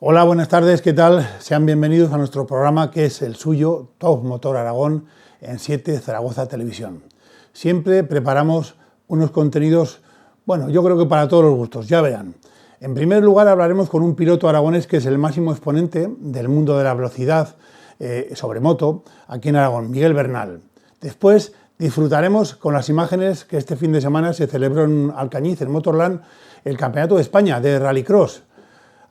Hola, buenas tardes, ¿qué tal? Sean bienvenidos a nuestro programa que es el suyo, Top Motor Aragón, en 7 Zaragoza Televisión. Siempre preparamos unos contenidos, bueno, yo creo que para todos los gustos, ya verán. En primer lugar hablaremos con un piloto aragonés que es el máximo exponente del mundo de la velocidad sobre moto aquí en Aragón, Miguel Bernal. Después disfrutaremos con las imágenes que este fin de semana se celebró en Alcañiz, en Motorland, el Campeonato de España de Rallycross.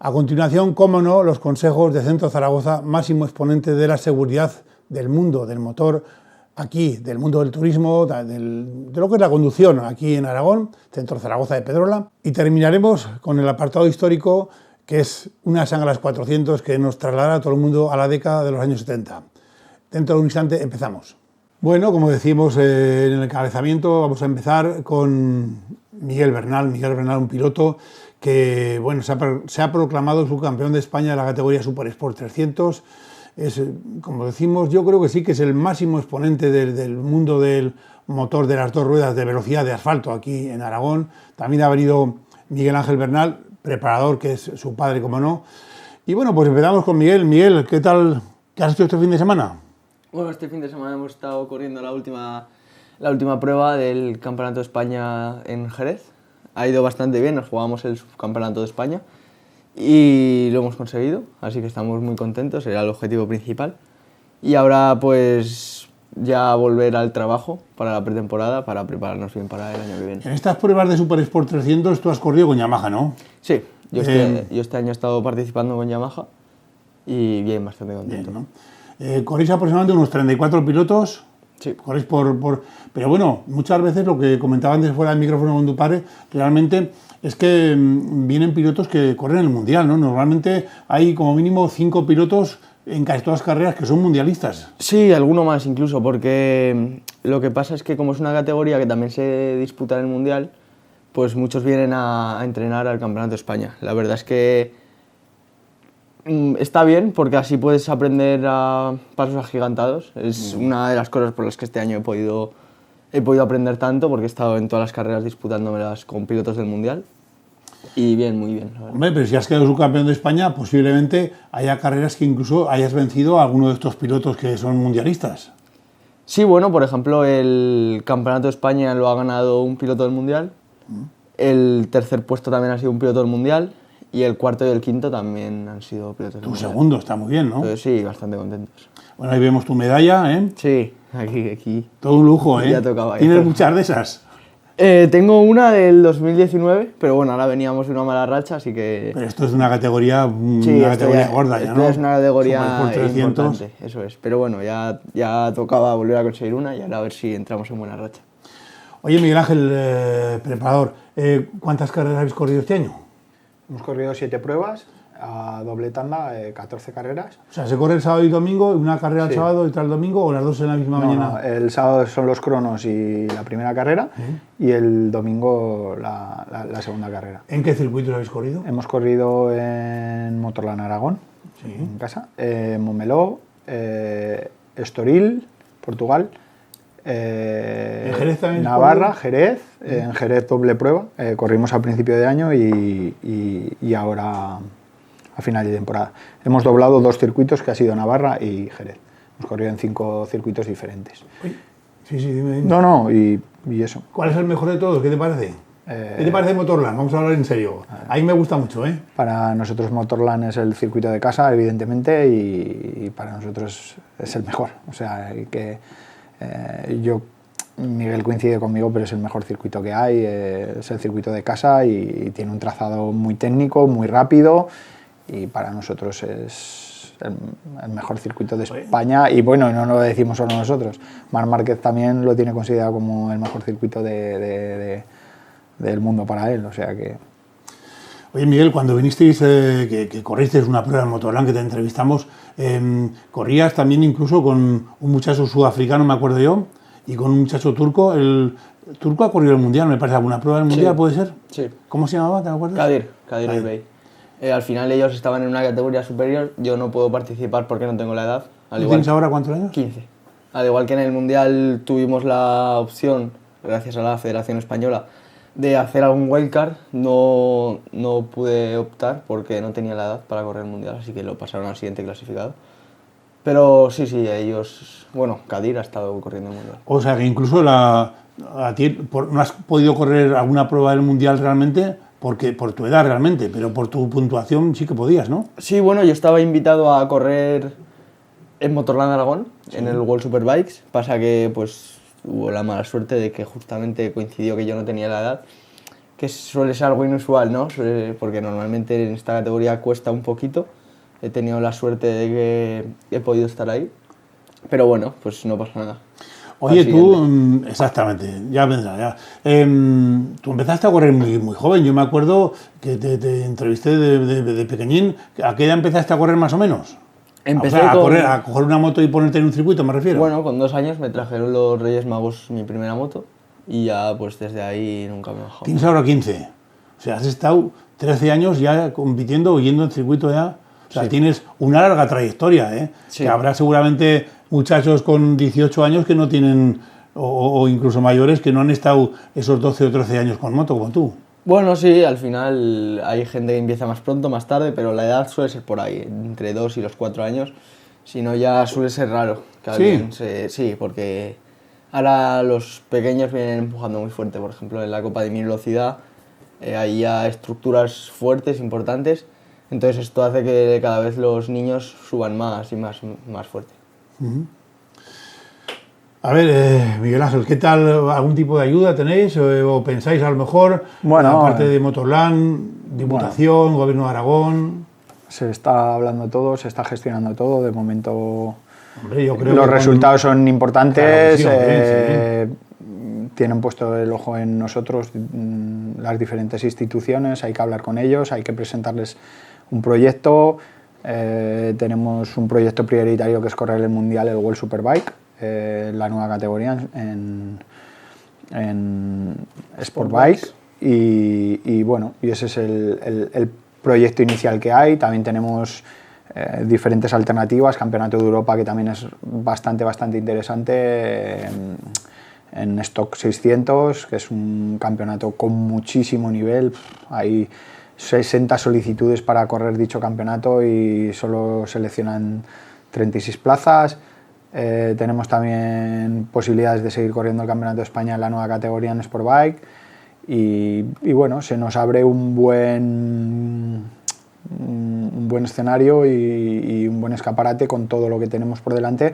A continuación, cómo no, los consejos de Centro Zaragoza, máximo exponente de la seguridad del mundo del motor, aquí, del mundo del turismo, de lo que es la conducción aquí en Aragón, Centro Zaragoza de Pedrola. Y terminaremos con el apartado histórico, que es una Sanglas 400 que nos trasladará a todo el mundo a la década de los años 70. Dentro de un instante empezamos. Bueno, como decimos en el encabezamiento, vamos a empezar con Miguel Bernal, un piloto que bueno, se ha proclamado subcampeón de España de la categoría Super Sport 300. Es, como decimos, yo creo que sí que es el máximo exponente del mundo del motor de las dos ruedas de velocidad de asfalto aquí en Aragón. También ha venido Miguel Ángel Bernal, preparador, que es su padre, como no. Y bueno, pues empezamos con Miguel. Miguel, ¿qué tal? ¿Qué has hecho este fin de semana? Bueno, este fin de semana hemos estado corriendo la última prueba del Campeonato de España en Jerez. Ha ido bastante bien, nos jugamos el subcampeonato de España y lo hemos conseguido, así que estamos muy contentos, era el objetivo principal. Y ahora pues ya volver al trabajo para la pretemporada, para prepararnos bien para el año que viene. En estas pruebas de Super Sport 300 tú has corrido con Yamaha, ¿no? Sí, yo este año he estado participando con Yamaha y bien, bastante contento. Bien, ¿no? Corréis aproximadamente unos 34 pilotos. Sí. Corréis Pero bueno, muchas veces lo que comentaba antes fuera del micrófono con tu padre, realmente es que vienen pilotos que corren el Mundial, ¿no? Normalmente hay como mínimo 5 pilotos en casi todas las carreras que son mundialistas. Sí, alguno más incluso, porque lo que pasa es que como es una categoría que también se disputa en el Mundial, pues muchos vienen a entrenar al Campeonato de España. La verdad es que está bien porque así puedes aprender a pasos agigantados. Es una de las cosas por las que este año he podido aprender tanto, porque he estado en todas las carreras disputándomelas con pilotos del Mundial. Y bien, muy bien. Hombre, pero si has quedado subcampeón de España, posiblemente haya carreras que incluso hayas vencido a alguno de estos pilotos que son mundialistas. Sí, bueno, por ejemplo, el Campeonato de España lo ha ganado un piloto del Mundial. El tercer puesto también ha sido un piloto del Mundial. Y el cuarto y el quinto también han sido pilotos del Mundial. Tu segundo está muy bien, ¿no? Entonces, sí, bastante contentos. Bueno, ahí vemos tu medalla, ¿eh? Sí, aquí. Todo un lujo, ¿eh? Ya tocaba. ¿Tienes muchas de esas? Tengo una del 2019, pero bueno, ahora veníamos de una mala racha, así que... Pero esto es una categoría, gorda ya, ¿no? Es una categoría por 300. importante, eso es. Pero bueno, ya tocaba volver a conseguir una y ahora a ver si entramos en buena racha. Oye, Miguel Ángel, preparador, ¿cuántas carreras habéis corrido este año? Hemos corrido 7 pruebas, a doble tanda, 14 carreras. O sea, ¿se corre el sábado y domingo, una carrera el sábado y otra el domingo, o las dos en la misma mañana? No, el sábado son los cronos y la primera carrera, y el domingo la segunda carrera. ¿En qué circuitos habéis corrido? Hemos corrido en Motorland Aragón, en casa, Montmeló, Estoril, Portugal, ¿En Jerez también Navarra, Jerez, en Jerez doble prueba, corrimos a principio de año y ahora a final de temporada. Hemos doblado 2 circuitos que ha sido Navarra y Jerez. Hemos corrido en 5 circuitos diferentes. Sí, dime. No, y eso. ¿Cuál es el mejor de todos? ¿Qué te parece? ¿Qué te parece Motorland? Vamos a hablar en serio. A mí me gusta mucho, ¿eh? Para nosotros Motorland es el circuito de casa, evidentemente, y para nosotros es el mejor. O sea, Miguel coincide conmigo, pero es el mejor circuito que hay, es el circuito de casa y tiene un trazado muy técnico, muy rápido, y para nosotros es el mejor circuito de España. Y bueno, no lo decimos solo nosotros, Marc Márquez también lo tiene considerado como el mejor circuito del mundo para él, o sea que... Oye, Miguel, cuando vinisteis, que corristeis una prueba en Motorland, que te entrevistamos, corrías también incluso con un muchacho sudafricano, me acuerdo yo, y con un muchacho turco. El turco ha corrido el Mundial, me parece, alguna prueba del Mundial, ¿puede ser? Sí. ¿Cómo se llamaba, te acuerdas? Kadir El-Bey. Al final ellos estaban en una categoría superior, yo no puedo participar porque no tengo la edad. ¿Tienes ahora cuántos años? 15. Al igual que en el Mundial tuvimos la opción, gracias a la Federación Española, de hacer algún wildcard. No pude optar porque no tenía la edad para correr el mundial, así que lo pasaron al siguiente clasificado. Pero sí, ellos, bueno, Kadir ha estado corriendo el mundial. O sea que incluso a ti no has podido correr alguna prueba del mundial realmente porque por tu edad realmente, pero por tu puntuación sí que podías, ¿no? Sí, bueno, yo estaba invitado a correr en Motorland Aragón, en el World Superbikes. Pasa que pues hubo la mala suerte de que justamente coincidió que yo no tenía la edad, que suele ser algo inusual, ¿no? Porque normalmente en esta categoría cuesta un poquito. He tenido la suerte de que he podido estar ahí, pero bueno, pues no pasa nada. Oye, tú, exactamente, ya vendrá, ya. Tú empezaste a correr muy joven, yo me acuerdo que te entrevisté de pequeñín. ¿A qué edad empezaste a correr más o menos? Empecé o sea, a coger una moto y ponerte en un circuito, me refiero. Bueno, con 2 años me trajeron los Reyes Magos mi primera moto y ya pues desde ahí nunca me he bajado. Tienes ahora 15, o sea, has estado 13 años ya compitiendo o yendo en circuito ya. O sea, tienes una larga trayectoria, ¿eh? Sí. Que habrá seguramente muchachos con 18 años que no tienen, o incluso mayores, que no han estado esos 12 o 13 años con moto, como tú. Bueno, sí, al final hay gente que empieza más pronto, más tarde, pero la edad suele ser por ahí, entre 2 y los 4 años. Si no, ya suele ser raro que alguien sí, porque ahora los pequeños vienen empujando muy fuerte. Por ejemplo, en la Copa de Mi Velocidad hay ya estructuras fuertes, importantes. Entonces esto hace que cada vez los niños suban más y más fuerte. A ver, Miguel Ángel, ¿qué tal? ¿Algún tipo de ayuda tenéis? ¿O pensáis a lo mejor, aparte de Motorland, Diputación, Gobierno de Aragón? Se está hablando todo, se está gestionando todo. De momento, hombre, yo creo los resultados son importantes. Claro, tienen puesto el ojo en nosotros las diferentes instituciones. Hay que hablar con ellos, hay que presentarles un proyecto. Tenemos un proyecto prioritario que es correr el mundial, el World Superbike, la nueva categoría en Sportbike. Y bueno, y ese es el proyecto inicial que hay. También tenemos diferentes alternativas, Campeonato de Europa, que también es bastante interesante, en Stock 600, que es un campeonato con muchísimo nivel. Hay 60 solicitudes para correr dicho campeonato y solo seleccionan 36 plazas. Tenemos también posibilidades de seguir corriendo el Campeonato de España en la nueva categoría en Sportbike. Y bueno, se nos abre un buen escenario y un buen escaparate con todo lo que tenemos por delante,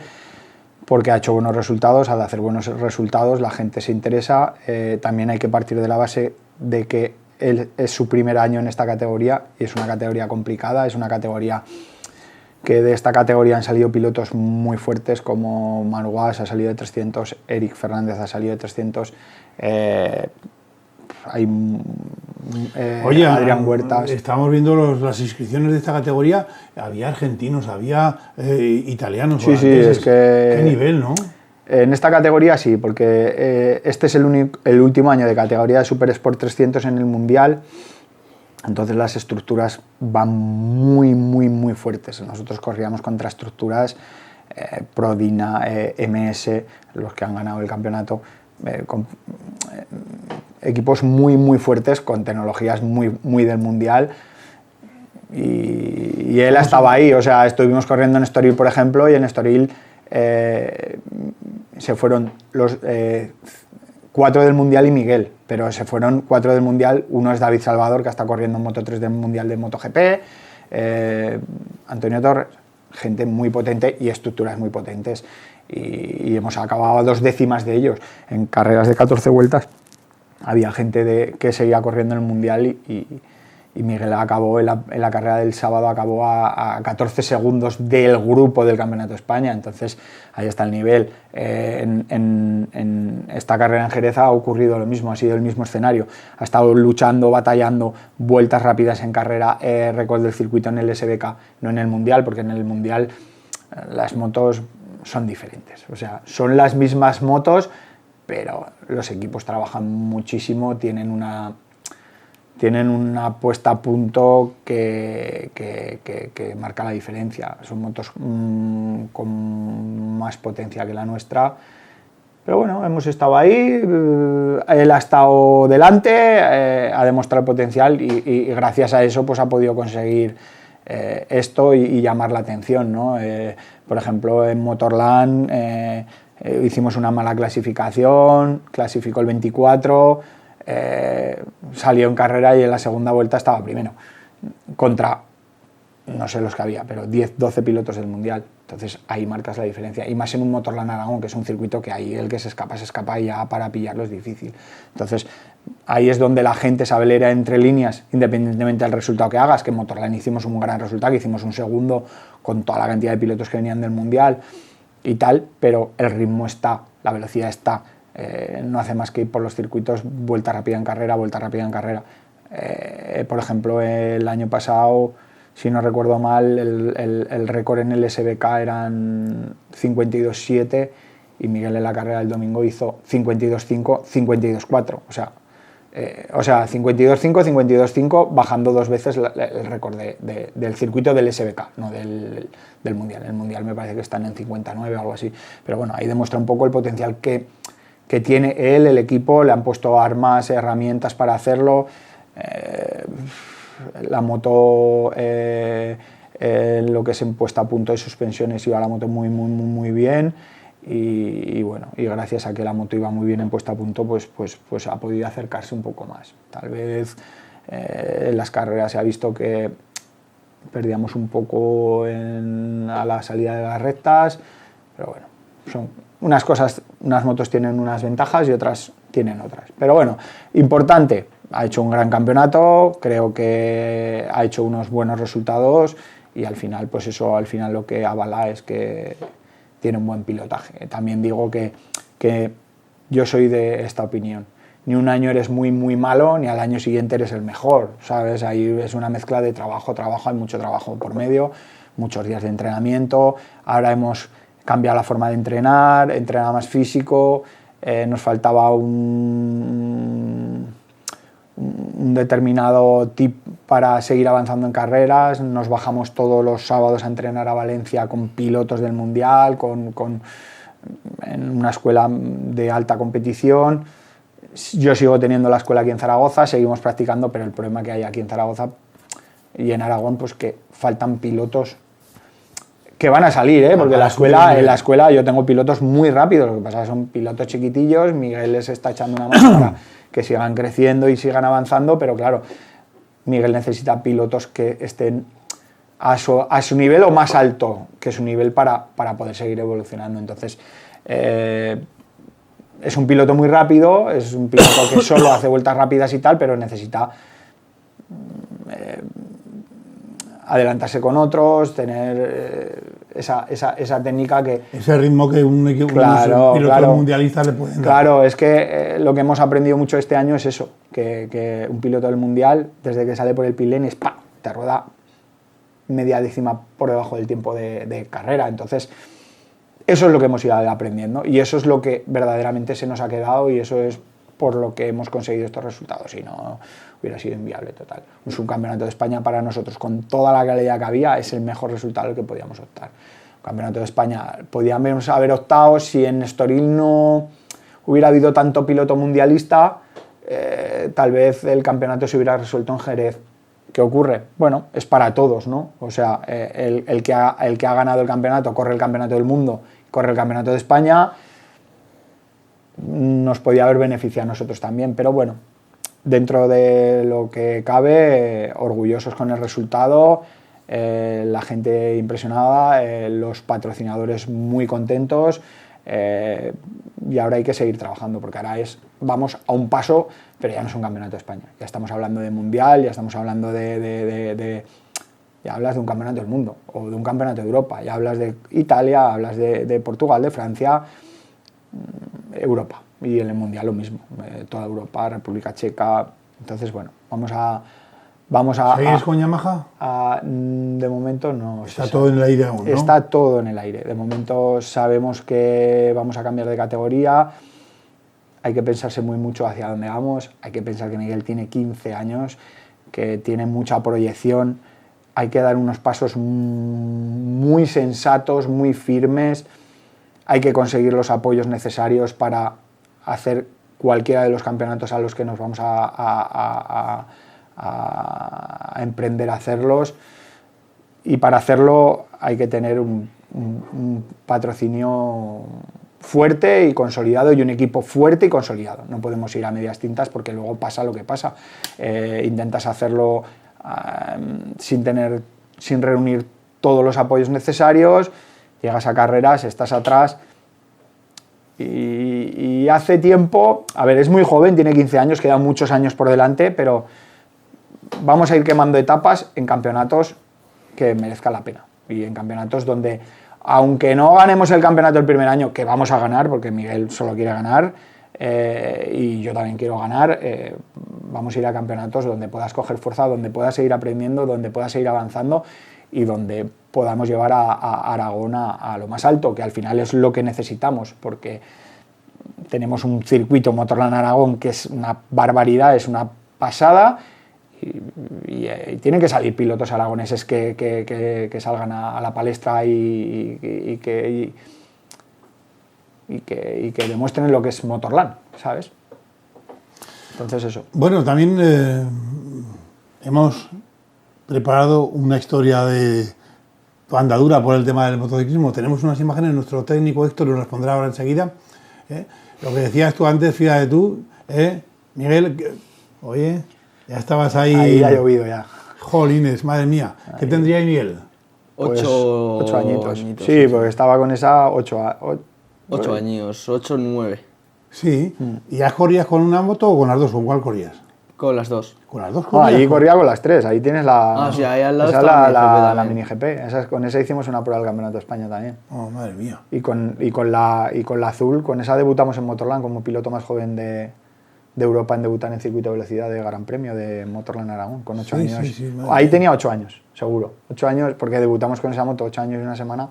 porque ha hecho buenos resultados. Al hacer buenos resultados la gente se interesa. También hay que partir de la base de que él es su primer año en esta categoría y es una categoría complicada, es una categoría que de esta categoría han salido pilotos muy fuertes como Manu Guas ha salido de 300, Eric Fernández ha salido de 300, hay Oye, Adrián Huertas. Estábamos viendo las inscripciones de esta categoría, había argentinos, había italianos, sí, es que qué nivel, ¿no? En esta categoría sí, porque este es el último año de categoría de Super Sport 300 en el Mundial, entonces las estructuras van muy fuertes. Nosotros corríamos contra estructuras Prodina, MS, los que han ganado el campeonato, con equipos muy fuertes, con tecnologías muy del Mundial. Y él estaba ahí, o sea, estuvimos corriendo en Estoril, por ejemplo, y en Estoril se fueron los 4 del Mundial y Miguel, pero se fueron 4 del Mundial. Uno es David Salvador, que está corriendo en Moto3 del Mundial de MotoGP, Antonio Torres, gente muy potente y estructuras muy potentes, y hemos acabado a 2 décimas de ellos. En carreras de 14 vueltas había gente que seguía corriendo en el Mundial y Miguel acabó en la carrera del sábado, acabó a 14 segundos del grupo del Campeonato de España. Entonces ahí está el nivel. En esta carrera en Jerez ha ocurrido lo mismo, ha sido el mismo escenario. Ha estado luchando, batallando, vueltas rápidas en carrera, récord del circuito en el SBK, no en el Mundial, porque en el Mundial las motos son diferentes. O sea, son las mismas motos, pero los equipos trabajan muchísimo, tienen una puesta a punto que marca la diferencia. Son motos con más potencia que la nuestra Pero bueno, hemos estado ahí, él ha estado delante, ha demostrado el potencial y gracias a eso pues ha podido conseguir esto y llamar la atención, ¿no? Por ejemplo, en Motorland hicimos una mala clasificación, clasificó el 24, salió en carrera y en la segunda vuelta estaba primero, contra, no sé los que había, pero 10, 12 pilotos del Mundial. Entonces ahí marcas la diferencia, y más en un Motorland Aragón, que es un circuito que ahí el que se escapa y ya para pillarlo es difícil. Entonces ahí es donde la gente sabe leer entre líneas, independientemente del resultado que hagas, que en Motorland hicimos un gran resultado, que hicimos un segundo con toda la cantidad de pilotos que venían del Mundial y tal, pero el ritmo está, la velocidad está, no hace más que ir por los circuitos, vuelta rápida en carrera, vuelta rápida en carrera. Por ejemplo, el año pasado, si no recuerdo mal, el récord en el SBK eran 52.7 y Miguel en la carrera del domingo hizo 52.5, 52.4. O sea 52.5, 52.5, bajando 2 veces el récord del circuito del SBK, no del Mundial. El Mundial me parece que están en 59 o algo así. Pero bueno, ahí demuestra un poco el potencial que tiene él, el equipo, le han puesto armas, herramientas para hacerlo. La moto, lo que es en puesta a punto de suspensiones, iba la moto muy bien, y bueno, y gracias a que la moto iba muy bien en puesta a punto, pues ha podido acercarse un poco más. Tal vez en las carreras se ha visto que perdíamos un poco a la salida de las rectas, pero bueno, son unas cosas, unas motos tienen unas ventajas y otras tienen otras. Pero bueno, importante, ha hecho un gran campeonato, creo que ha hecho unos buenos resultados y al final, pues eso al final lo que avala es que tiene un buen pilotaje. También digo que yo soy de esta opinión. Ni un año eres muy malo, ni al año siguiente eres el mejor, ¿sabes? Ahí es una mezcla de trabajo, hay mucho trabajo por medio, muchos días de entrenamiento. Ahora hemos cambiado la forma de entrenar más físico, nos faltaba un determinado tip para seguir avanzando en carreras. Nos bajamos todos los sábados a entrenar a Valencia con pilotos del Mundial, en una escuela de alta competición. Yo sigo teniendo la escuela aquí en Zaragoza, seguimos practicando, pero el problema que hay aquí en Zaragoza y en Aragón, pues que faltan pilotos que van a salir, porque en la escuela yo tengo pilotos muy rápidos, lo que pasa es que son pilotos chiquitillos. Miguel les está echando una mano para que sigan creciendo y sigan avanzando, pero claro, Miguel necesita pilotos que estén a su nivel o más alto que su nivel para poder seguir evolucionando. Entonces, es un piloto muy rápido, es un piloto que solo hace vueltas rápidas y tal, pero necesita adelantarse con otros, tener esa técnica que... Ese ritmo que un piloto mundialista le pueden dar. Claro, es que lo que hemos aprendido mucho este año es eso, que un piloto del mundial, desde que sale por el pit lane, te rueda media décima por debajo del tiempo de carrera. Entonces, eso es lo que hemos ido aprendiendo y eso es lo que verdaderamente se nos ha quedado y eso es por lo que hemos conseguido estos resultados, si no hubiera sido inviable total. Un subcampeonato de España para nosotros, con toda la calidad que había, es el mejor resultado al que podíamos optar. Un campeonato de España podíamos haber optado si en Estoril no hubiera habido tanto piloto mundialista, tal vez el campeonato se hubiera resuelto en Jerez. ¿Qué ocurre? Bueno, es para todos, ¿no? O sea, el que ha ganado el campeonato corre el campeonato del mundo, corre el campeonato de España, nos podía haber beneficiado a nosotros también, pero bueno, dentro de lo que cabe, orgullosos con el resultado, la gente impresionada, los patrocinadores muy contentos, y ahora hay que seguir trabajando porque ahora vamos a un paso, pero ya no es un campeonato de España, ya estamos hablando de mundial, ya estamos hablando ya hablas de un campeonato del mundo o de un campeonato de Europa, ya hablas de Italia, hablas de Portugal, de Francia, Europa, y en el mundial lo mismo, toda Europa, República Checa. Entonces bueno, vamos a ¿Seguís con Yamaha? De momento no. Está todo en el aire aún, ¿no? Está todo en el aire. De momento sabemos que vamos a cambiar de categoría. Hay que pensarse muy mucho hacia dónde vamos. Hay que pensar que Miguel tiene 15 años, que tiene mucha proyección. Hay que dar unos pasos muy sensatos, muy firmes. hay que conseguir los apoyos necesarios para hacer cualquiera de los campeonatos a los que nos vamos a emprender a hacerlos, y para hacerlo hay que tener un patrocinio fuerte y consolidado y un equipo fuerte y consolidado. No podemos ir a medias tintas porque luego pasa lo que pasa. Intentas hacerlo sin reunir todos los apoyos necesarios, llegas a carreras, estás atrás. Y hace tiempo, a ver, es muy joven, tiene 15 años, quedan muchos años por delante, pero vamos a ir quemando etapas en campeonatos que merezcan la pena. Y en campeonatos donde, aunque no ganemos el campeonato el primer año, que vamos a ganar, porque Miguel solo quiere ganar, y yo también quiero ganar, vamos a ir a campeonatos donde puedas coger fuerza, donde puedas seguir aprendiendo, donde puedas seguir avanzando y donde podamos llevar a Aragón a lo más alto, que al final es lo que necesitamos, porque tenemos un circuito Motorland Aragón que es una barbaridad, es una pasada, y tienen que salir pilotos aragoneses que salgan a la palestra y que demuestren lo que es Motorland, ¿sabes? Entonces eso. Bueno, también hemos preparado una historia de tu andadura por el tema del motociclismo. Tenemos unas imágenes, nuestro técnico Héctor lo responderá ahora enseguida. Lo que decías tú antes, fíjate tú, Miguel, oye, ya estabas ahí. Ahí ha llovido ya. Jolines, madre mía. ¿Qué tendría ahí Miguel? Pues 8 añitos. Sí, porque estaba con esa 8 años, 8 9. Sí. ¿Y ya corrías con una moto o con las dos? ¿Con cuál corrías? Con las dos. Con las dos No, corrías. ahí corría con las 3, ahí tienes la. Sí, ahí al lado esa está la mini GP. Con esa hicimos una prueba del Campeonato de España también. Oh, madre mía. Y con la azul, con esa debutamos en Motorland como piloto más joven de Europa en debutar en circuito de velocidad de Gran Premio de Motorland Aragón, con 8 años. Sí, ahí tenía 8 años, seguro. 8 años, porque debutamos con esa moto 8 años y una semana.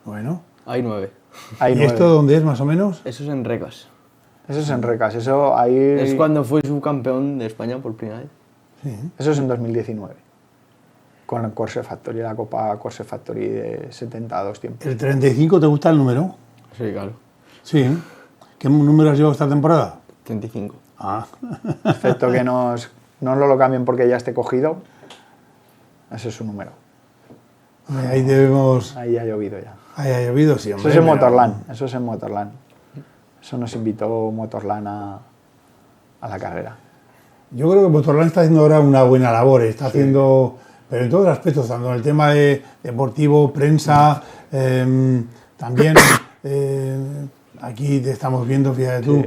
Bueno. Hay 9. Ahí ¿Y 9. esto dónde es, más o menos? Eso es en Recas. Eso es en Recas, eso ahí. Es cuando fui subcampeón de España por primera vez. Sí. Eso es en 2019. Con Corse Factory, la Copa Corse Factory de 72 tiempos. ¿El 35 te gusta el número? Sí, claro. Sí. ¿Qué número has llevado esta temporada? 35. Ah. Excepto que no lo cambien porque ya esté cogido. Ese es su número. Ahí debemos... Ahí ha llovido ya. Ahí ha llovido, sí, hombre. Eso es en Motorland. Eso es en Motorland. Eso nos invitó Motorland a la carrera. Yo creo que Motorland está haciendo ahora una buena labor. Está haciendo... Pero en todos los aspectos, tanto en el tema de deportivo, prensa, también... aquí te estamos viendo, fíjate tú,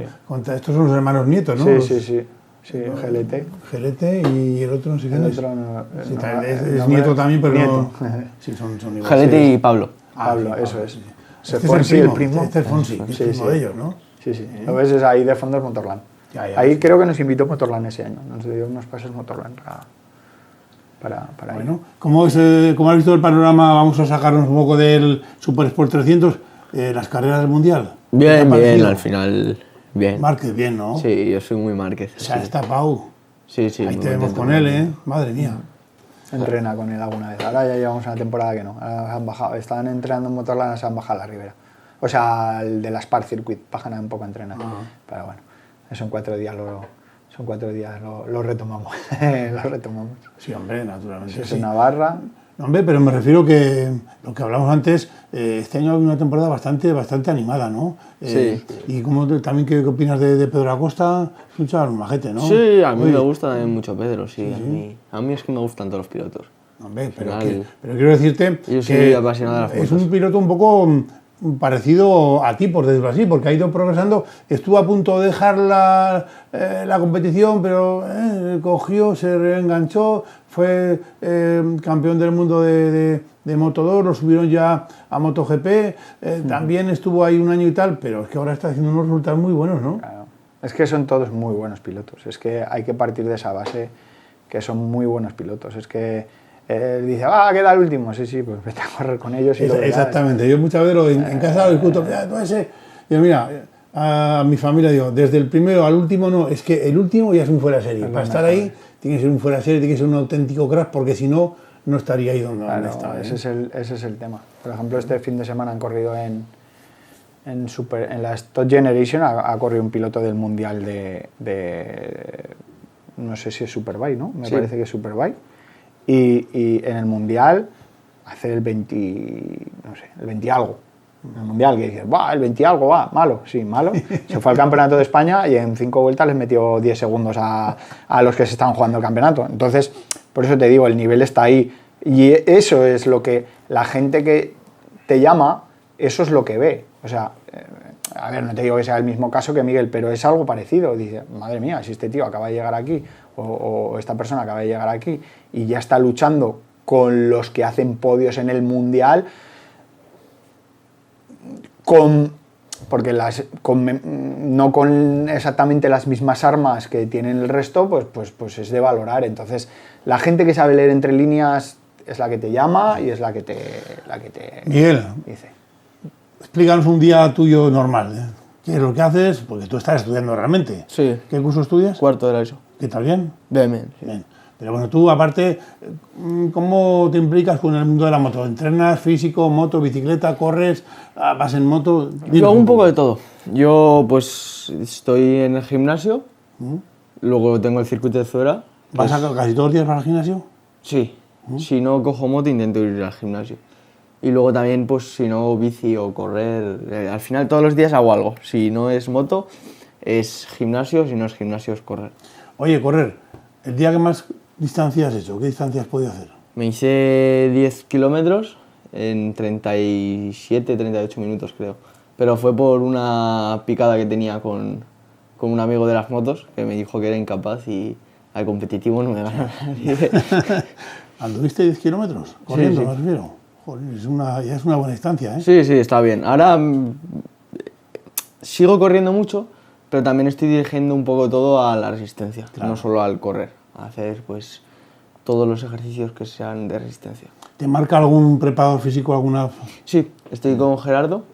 estos son los hermanos nietos, ¿no? Sí, GLT. GLT y el otro no sé quién es. Otro no, Sí, es nieto también, pero nieto. no... Sí, son iguales. GLT y Pablo. Pablo, sí, eso es. sí. Se Este fue es el primo. Este es Fonsi, que es primo de ellos, ¿no? Sí. Lo ves, es ahí de fondo es Motorland. Ya, ahí sí. creo que nos invitó Motorland ese año. Nos dio unos pases Motorland para Bueno, ir. ¿cómo has visto el panorama? Vamos a sacarnos un poco del Super Sport 300, las carreras del Mundial. ¿Qué te ha Bien, parecido? al final, bien. Márquez, bien, ¿no? Sí, yo soy muy Márquez. Se ha destapado. Sí, Ahí muy te vemos contento con él, ¿eh? Madre mía. Entrena con él alguna vez. Ahora ya llevamos una temporada que no. Ahora se han bajado. Estaban entrenando en Motorland, se han bajado a la Ribera. O sea, el de la Spark Circuit, bajan un poco a entrenar. Pero bueno, eso en 4 días lo retomamos. Lo retomamos. Sí, hombre, naturalmente. Es sí. una barra. No, hombre, pero me refiero que lo que hablamos antes, este año ha habido una temporada bastante animada, ¿no? Sí. ¿Y también qué opinas de Pedro Acosta? Es un chaval majete, ¿no? Sí, a mí Oye, me gusta también mucho Pedro, sí. A mí es que me gustan todos los pilotos. Hombre, pero Final- quiero decirte Yo soy que apasionado de las es motos. un piloto un poco parecido a ti, por decirlo así, porque ha ido progresando. Estuvo a punto de dejar la competición, pero cogió, se reenganchó, fue campeón del mundo de Moto2, lo subieron ya a MotoGP, también estuvo ahí un año y tal, pero es que ahora está haciendo unos resultados muy buenos, ¿no? Claro. Es que son todos muy buenos pilotos. Es que hay que partir de esa base, que son muy buenos pilotos. Es que dice, queda el último. Sí, pues vete a correr con ellos y lo verás. Exactamente, yo muchas veces en casa lo discuto, mira, tú ese... Digo, mira, a mi familia digo, desde el primero al último no, es que el último ya es un fuera de serie. Para estar ahí tiene que ser un fuera de serie, tiene que ser un auténtico crack, porque si no, no estaría ahí donde Claro, está. ese es el tema. Por ejemplo, este fin de semana han corrido en en la Top Generation ha corrido un piloto del mundial no sé si es Superbike, ¿no? Me parece que es Superbike. Y en el mundial hace el 20, no sé, el 20 algo. En el mundial que dices, va, el 20 algo, va, malo, sí, malo. Se fue al campeonato de España y en 5 vueltas les metió 10 segundos a los que se estaban jugando el campeonato. Entonces, por eso te digo, el nivel está ahí. Y eso es lo que la gente que te llama, eso es lo que ve. O sea, a ver, no te digo que sea el mismo caso que Miguel, pero es algo parecido. Dice, madre mía, si este tío acaba de llegar aquí o esta persona acaba de llegar aquí y ya está luchando con los que hacen podios en el mundial, porque no con exactamente las mismas armas que tienen el resto, pues es de valorar. Entonces, la gente que sabe leer entre líneas es la que te llama y es la que te Miguel, dice. Explícanos un día tuyo normal, ¿eh? ¿Qué es lo que haces? Porque tú estás estudiando realmente. Sí. ¿Qué curso estudias? Cuarto de la ESO. ¿Qué tal? ¿Bien? Bien, bien. Sí. Bien. Pero bueno, tú aparte, ¿cómo te implicas con el mundo de la moto? ¿Entrenas físico, moto, bicicleta, corres, vas en moto? Yo hago un poco de todo. Yo pues estoy en el gimnasio, luego tengo el circuito de Zuera. ¿Vas casi todos los días para el gimnasio? Sí. Si no cojo moto intento ir al gimnasio. Y luego también pues si no bici o correr, al final todos los días hago algo. Si no es moto es gimnasio, si no es gimnasio es correr. Oye, correr, ¿el día que más distancia has hecho? ¿Qué distancia has podido hacer? Me hice 10 kilómetros en 37, 38 minutos creo. Pero fue por una picada que tenía con un amigo de las motos que me dijo que era incapaz y al competitivo no me gana nadie. ¿Anduviste 10 kilómetros? Corriendo, Sí. me refiero. Joder, ya es una buena distancia, ¿eh? Sí, está bien. Ahora sigo corriendo mucho, pero también estoy dirigiendo un poco todo a la resistencia, Claro. no solo al correr, a hacer pues todos los ejercicios que sean de resistencia. ¿Te marca algún preparador físico, alguna...? Sí, estoy con Gerardo,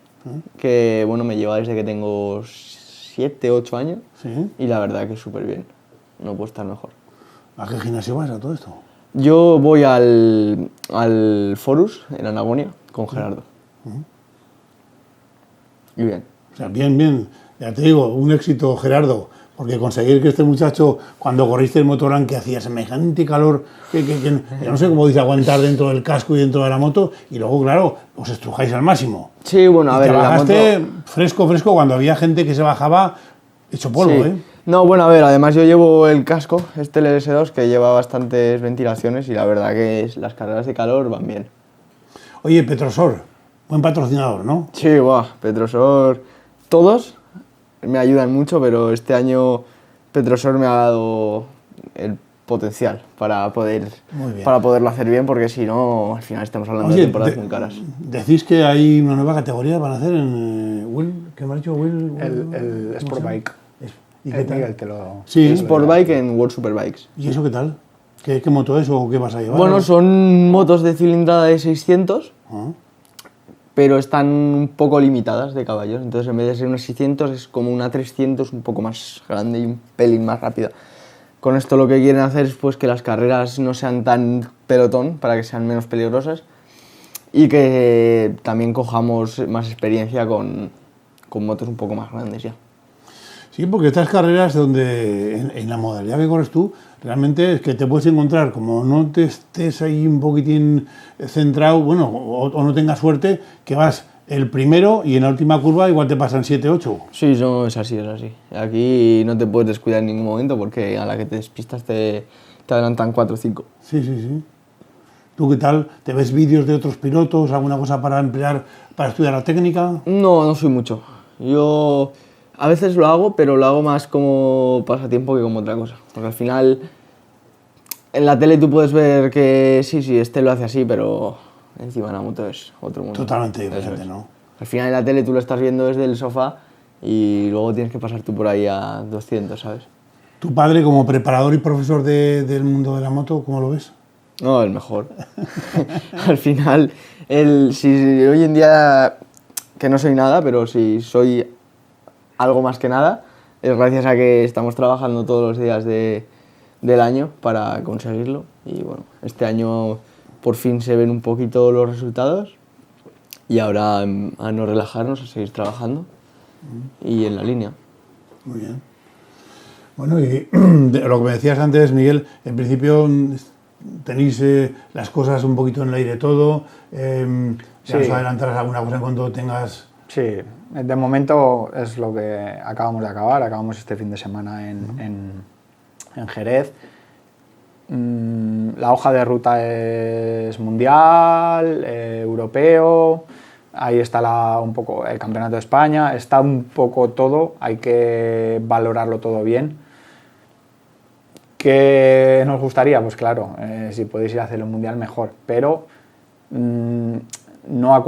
que bueno, me lleva desde que tengo 7, 8 años Sí. y la verdad que súper bien, no puedo estar mejor. ¿A qué gimnasio vas a todo esto? Yo voy al Forus en Anagonia con Gerardo. Y bien. O sea, bien, bien. Ya te digo, un éxito, Gerardo, porque conseguir que este muchacho, cuando corriste el Motorland, que hacía semejante calor, que yo no sé cómo dice aguantar dentro del casco y dentro de la moto, y luego, claro, os estrujáis al máximo. Sí, bueno, a Y ver, te en la bajaste moto... fresco, fresco, cuando había gente que se bajaba hecho polvo, Sí. ¿eh? No, bueno, a ver, además yo llevo el casco, este LS2, que lleva bastantes ventilaciones y la verdad que las carreras de calor van bien. Oye, Petrosor, buen patrocinador, ¿no? Sí, guau, Petrosor, todos me ayudan mucho, pero este año Petrosor me ha dado el potencial para Muy bien. poderlo hacer bien, porque si no, al final estamos hablando de temporadas muy caras. Decís que hay una nueva categoría para hacer en ¿qué me ha dicho Will? El ¿cómo se Sportbike. llama? ¿Y qué tal? Miguel te lo... Sí. Sportbike en World Superbikes. ¿Y eso qué tal? ¿Qué moto es o qué vas a llevar? Bueno, son motos de cilindrada de 600, Ah, pero están un poco limitadas de caballos. Entonces, en vez de ser una 600, es como una 300 un poco más grande y un pelín más rápida. Con esto lo que quieren hacer es pues, que las carreras no sean tan pelotón, para que sean menos peligrosas, y que también cojamos más experiencia con motos un poco más grandes ya. Sí, porque estas carreras donde en la modalidad que corres tú, realmente es que te puedes encontrar, como no te estés ahí un poquitín centrado, bueno, o no tengas suerte, que vas el primero y en la última curva igual te pasan 7, 8. Sí, no, es así, es así. Aquí no te puedes descuidar en ningún momento porque a la que te despistas te adelantan 4 o 5. Sí, sí, sí. ¿Tú qué tal? ¿Te ves vídeos de otros pilotos, alguna cosa para emplear, para estudiar la técnica? No soy mucho. Yo a veces lo hago, pero lo hago más como pasatiempo que como otra cosa. Porque al final en la tele tú puedes ver que sí, este lo hace así, pero encima la moto es otro mundo. Totalmente Eso diferente, es. ¿no? Al final en la tele tú lo estás viendo desde el sofá y luego tienes que pasar tú por ahí a 200, ¿sabes? ¿Tu padre, como preparador y profesor del mundo de la moto, cómo lo ves? No, el mejor. Al final, si hoy en día, que no soy nada, pero si soy algo más que nada, es gracias a que estamos trabajando todos los días del año para conseguirlo. Y bueno, este año por fin se ven un poquito los resultados y ahora a no relajarnos, a seguir trabajando y en la línea. Muy bien. Bueno, y de lo que me decías antes, Miguel, en principio tenéis las cosas un poquito en el aire todo, ya nos adelantarás alguna cosa en cuanto tengas... Sí, de momento es lo que acabamos de acabar, acabamos este fin de semana en Jerez. La hoja de ruta es mundial, europeo, ahí está un poco el Campeonato de España, está un poco todo, hay que valorarlo todo bien. ¿Qué nos gustaría? Pues claro, si podéis ir a hacer un mundial mejor, pero no a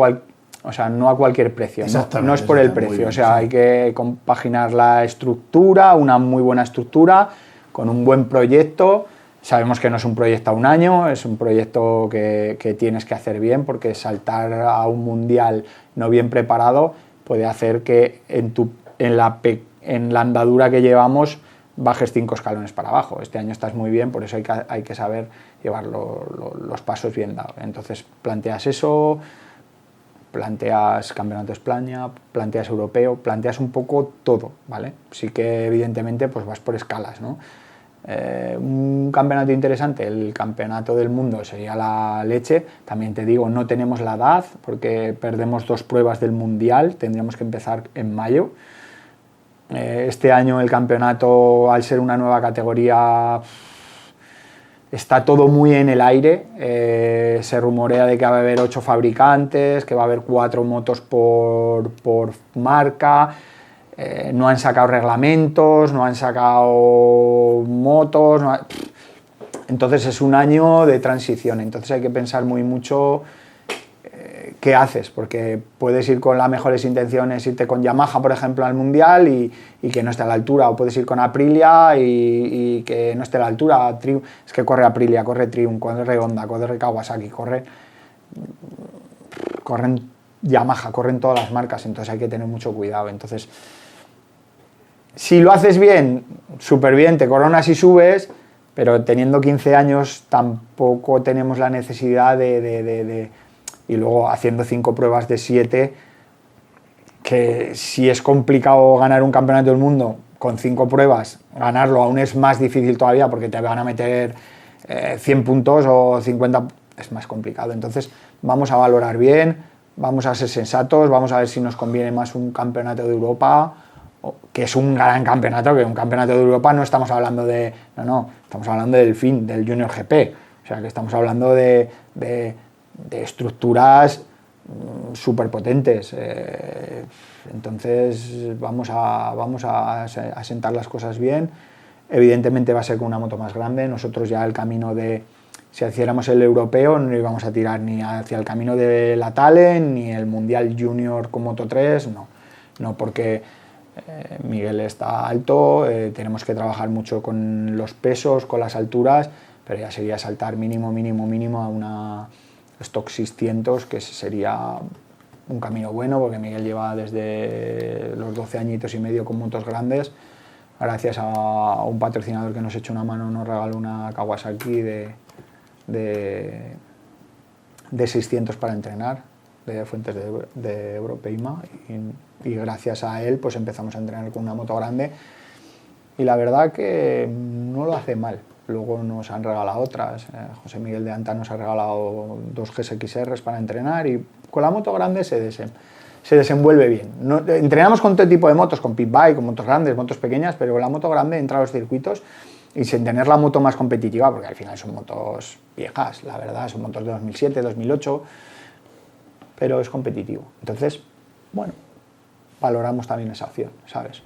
cualquier precio, no es por el precio, o sea, hay que compaginar la estructura, una muy buena estructura, con un buen proyecto. Sabemos que no es un proyecto a un año, es un proyecto que tienes que hacer bien, porque saltar a un mundial no bien preparado puede hacer que en la andadura que llevamos bajes 5 escalones para abajo. Este año estás muy bien, por eso hay que saber llevar los pasos bien dados. Entonces planteas eso, planteas Campeonato de España, planteas Europeo, planteas un poco todo, ¿vale? Sí que evidentemente pues vas por escalas, ¿no? Un campeonato interesante, el Campeonato del Mundo sería la leche. También te digo, no tenemos la edad porque perdemos 2 pruebas del Mundial, tendríamos que empezar en mayo. Este año el campeonato, al ser una nueva categoría, está todo muy en el aire. Se rumorea de que va a haber 8 fabricantes, que va a haber 4 motos por marca. No han sacado reglamentos, no han sacado motos, entonces es un año de transición, entonces hay que pensar mucho qué haces, porque puedes ir con las mejores intenciones, irte con Yamaha, por ejemplo, al Mundial y que no esté a la altura, o puedes ir con Aprilia y que no esté a la altura. Es que corre Aprilia, corre Triumph, corre Honda, corre Kawasaki, corren Yamaha, corren todas las marcas, entonces hay que tener mucho cuidado. Entonces, si lo haces bien, súper bien, te coronas y subes, pero teniendo 15 años tampoco tenemos la necesidad y luego haciendo 5 pruebas de 7, que si es complicado ganar un campeonato del mundo con 5 pruebas, ganarlo aún es más difícil todavía, porque te van a meter 100 puntos o 50, es más complicado. Entonces vamos a valorar bien, vamos a ser sensatos, vamos a ver si nos conviene más un campeonato de Europa, que es un gran campeonato, que un campeonato de Europa no estamos hablando de... No, estamos hablando del fin, del Junior GP. O sea, que estamos hablando de estructuras súper potentes. Entonces, vamos a sentar las cosas bien. Evidentemente va a ser con una moto más grande. Nosotros ya el camino si hiciéramos el europeo, no íbamos a tirar ni hacia el camino de la Talent, ni el Mundial Junior con Moto 3, no, porque... Miguel está alto, tenemos que trabajar mucho con los pesos, con las alturas, pero ya sería saltar mínimo a una Stock 600, que sería un camino bueno, porque Miguel lleva desde los 12 añitos y medio con motos grandes. Gracias a un patrocinador que nos echó una mano, nos regaló una Kawasaki de 600 para entrenar, de Fuentes de Europeima, y gracias a él pues empezamos a entrenar con una moto grande, y la verdad que no lo hace mal. Luego nos han regalado otras, José Miguel de Anta nos ha regalado 2 GSX-Rs para entrenar, y con la moto grande se desenvuelve bien. Entrenamos con todo tipo de motos, con pit bike, con motos grandes, motos pequeñas, pero con la moto grande entra a los circuitos y sin tener la moto más competitiva, porque al final son motos viejas, la verdad, son motos de 2007, 2008, pero es competitivo. Entonces, bueno, valoramos también esa opción, ¿sabes?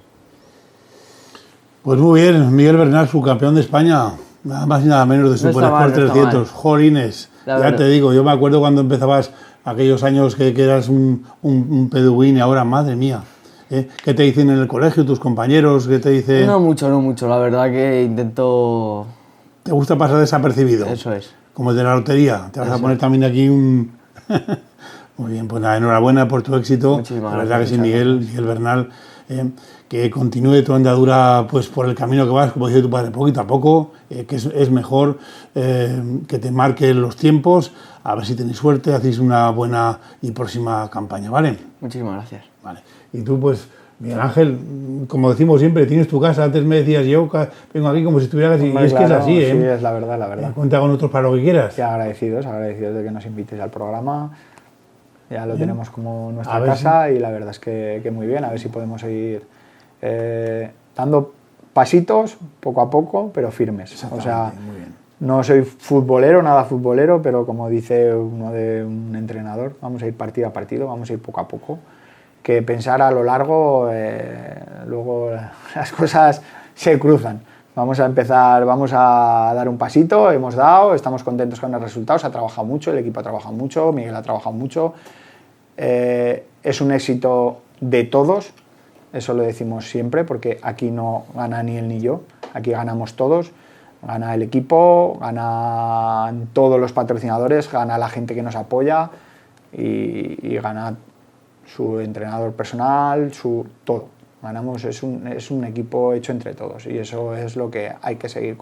Pues muy bien, Miguel Bernal, subcampeón de España, nada más y nada menos de Super Sport 300. Jolines, ya te digo, yo me acuerdo cuando empezabas aquellos años que eras un peduín, y ahora, madre mía, ¿qué te dicen en el colegio tus compañeros? ¿Qué te dicen? No mucho, la verdad que intento... ¿Te gusta pasar desapercibido? Eso es. Como el de la lotería, te vas a poner también aquí un... Muy bien, pues nada, enhorabuena por tu éxito. Muchísimas la verdad gracias, que sí, Miguel Bernal que continúe tu andadura pues, por el camino que vas, como dice tu padre, poquito a poco, que es mejor que te marquen los tiempos, a ver si tenéis suerte, hacéis una buena y próxima campaña, ¿vale? Muchísimas gracias. Vale. Y tú, pues, Miguel Ángel, como decimos siempre, tienes tu casa. Antes me decías, yo vengo aquí como si estuvieras así. Hombre, y es claro, que es así, ¿eh? Sí, es la verdad, la verdad. Cuenta con nosotros para lo que quieras. Ya agradecidos de que nos invites al programa. Ya lo tenemos como nuestra A ver casa y la verdad es que muy bien. A ver si podemos ir dando pasitos poco a poco, pero firmes. O sea, muy bien. no soy futbolero, nada futbolero, pero como dice un entrenador, vamos a ir partido a partido, vamos a ir poco a poco. Que pensar a lo largo, luego las cosas se cruzan. Vamos a empezar, vamos a dar un pasito, hemos dado, estamos contentos con los resultados, ha trabajado mucho, el equipo ha trabajado mucho, Miguel ha trabajado mucho. Es un éxito de todos, eso lo decimos siempre, porque aquí no gana ni él ni yo, aquí ganamos todos. Gana el equipo, ganan todos los patrocinadores, gana la gente que nos apoya y gana su entrenador personal, todo. Ganamos, es un equipo hecho entre todos y eso es lo que hay que seguir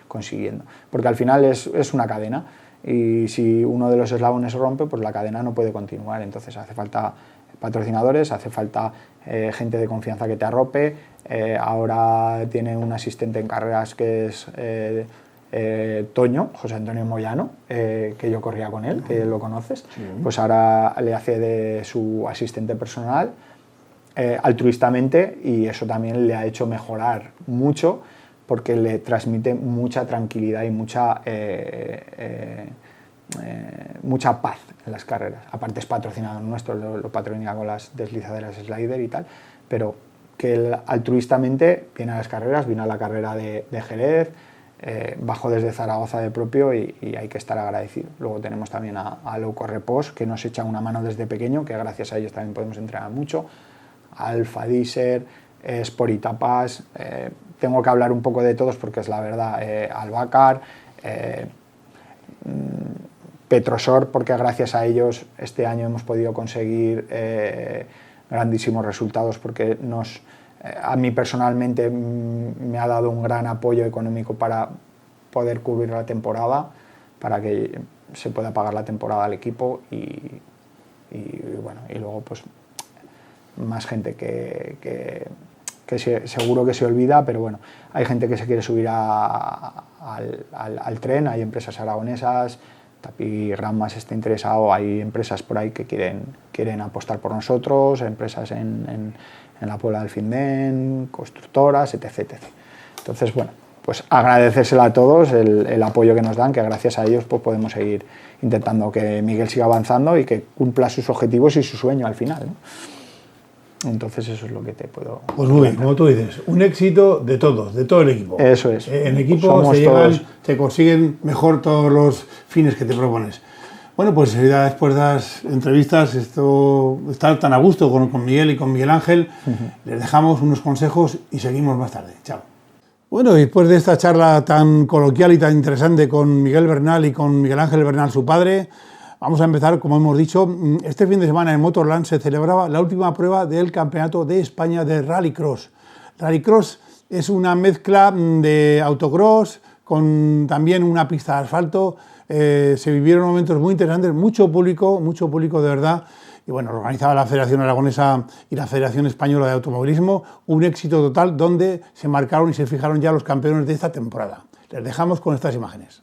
consiguiendo. Porque al final es una cadena y si uno de los eslabones se rompe, pues la cadena no puede continuar. Entonces hace falta patrocinadores, hace falta gente de confianza que te arrope. Ahora tiene un asistente en carreras que es Toño, José Antonio Moyano, que yo corría con él, que lo conoces. Sí. Pues ahora le hace de su asistente personal altruistamente y eso también le ha hecho mejorar mucho porque le transmite mucha tranquilidad y mucha paz en las carreras. Aparte es patrocinador nuestro, lo patrocina con las deslizaderas Slider y tal, pero que él altruistamente viene a las carreras, vino a la carrera de Jerez, bajó desde Zaragoza de propio y hay que estar agradecido. Luego tenemos también a Loco Repos, que nos echa una mano desde pequeño, que gracias a ellos también podemos entrenar mucho, Alfa Diesel, Sport y Tapas, tengo que hablar un poco de todos porque es la verdad, Albacar, Petrosor, porque gracias a ellos este año hemos podido conseguir grandísimos resultados porque a mí personalmente me ha dado un gran apoyo económico para poder cubrir la temporada, para que se pueda pagar la temporada al equipo y luego pues más gente que seguro que se olvida, pero bueno, hay gente que se quiere subir al tren, hay empresas aragonesas, Tapi Granmas está interesado, hay empresas por ahí que quieren apostar por nosotros, empresas en la Puebla del Findén, constructoras, etc. Entonces, bueno, pues agradecérselo a todos el apoyo que nos dan, que gracias a ellos pues, podemos seguir intentando que Miguel siga avanzando y que cumpla sus objetivos y su sueño al final, ¿no? Entonces eso es lo que te puedo... Pues muy bien, como tú dices, un éxito de todos, de todo el equipo. Eso es. En equipo se consiguen mejor todos los fines que te propones. Bueno, pues ya después de las entrevistas, estar tan a gusto con Miguel y con Miguel Ángel, les dejamos unos consejos y seguimos más tarde. Chao. Bueno, después de esta charla tan coloquial y tan interesante con Miguel Bernal y con Miguel Ángel Bernal, su padre, vamos a empezar, como hemos dicho. Este fin de semana en Motorland se celebraba la última prueba del Campeonato de España de Rallycross. Rallycross es una mezcla de autocross con también una pista de asfalto. Se vivieron momentos muy interesantes, mucho público de verdad. Y bueno, organizaba la Federación Aragonesa y la Federación Española de Automovilismo. Un éxito total donde se marcaron y se fijaron ya los campeones de esta temporada. Les dejamos con estas imágenes.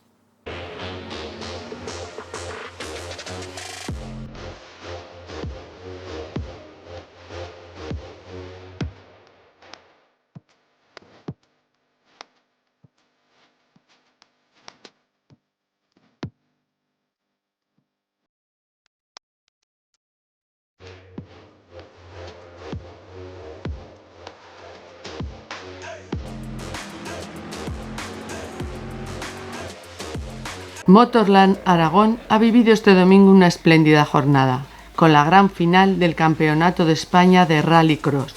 Motorland Aragón ha vivido este domingo una espléndida jornada, con la gran final del Campeonato de España de Rallycross,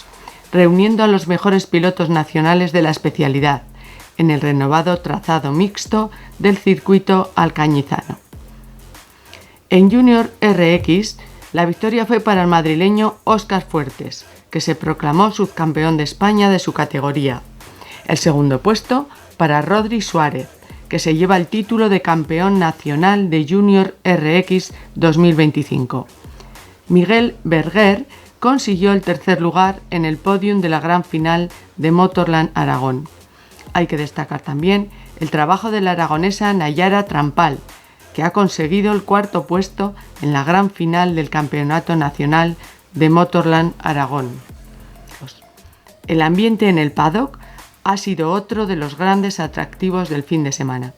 reuniendo a los mejores pilotos nacionales de la especialidad, en el renovado trazado mixto del circuito alcañizano. En Junior RX, la victoria fue para el madrileño Óscar Fuertes, que se proclamó subcampeón de España de su categoría. El segundo puesto para Rodri Suárez, que se lleva el título de campeón nacional de Junior RX 2025. Miguel Berger consiguió el tercer lugar en el podium de la gran final de Motorland Aragón. Hay que destacar también el trabajo de la aragonesa Nayara Trampal, que ha conseguido el cuarto puesto en la gran final del Campeonato Nacional de Motorland Aragón. El ambiente en el paddock ha sido otro de los grandes atractivos del fin de semana.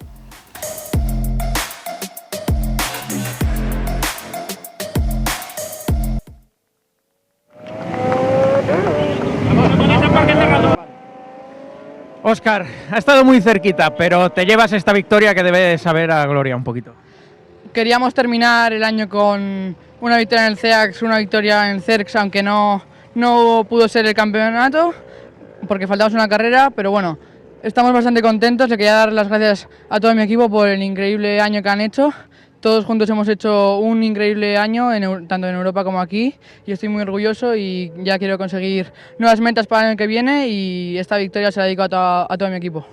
Óscar, ha estado muy cerquita, pero te llevas esta victoria que debe saber a gloria un poquito. Queríamos terminar el año con una victoria en el CEAX, una victoria en el CERX, aunque no pudo ser el campeonato, porque faltamos una carrera, pero bueno, estamos bastante contentos. Le quería dar las gracias a todo mi equipo por el increíble año que han hecho. Todos juntos hemos hecho un increíble año, tanto en Europa como aquí, y estoy muy orgulloso y ya quiero conseguir nuevas metas para el año que viene, y esta victoria se la dedico a todo mi equipo.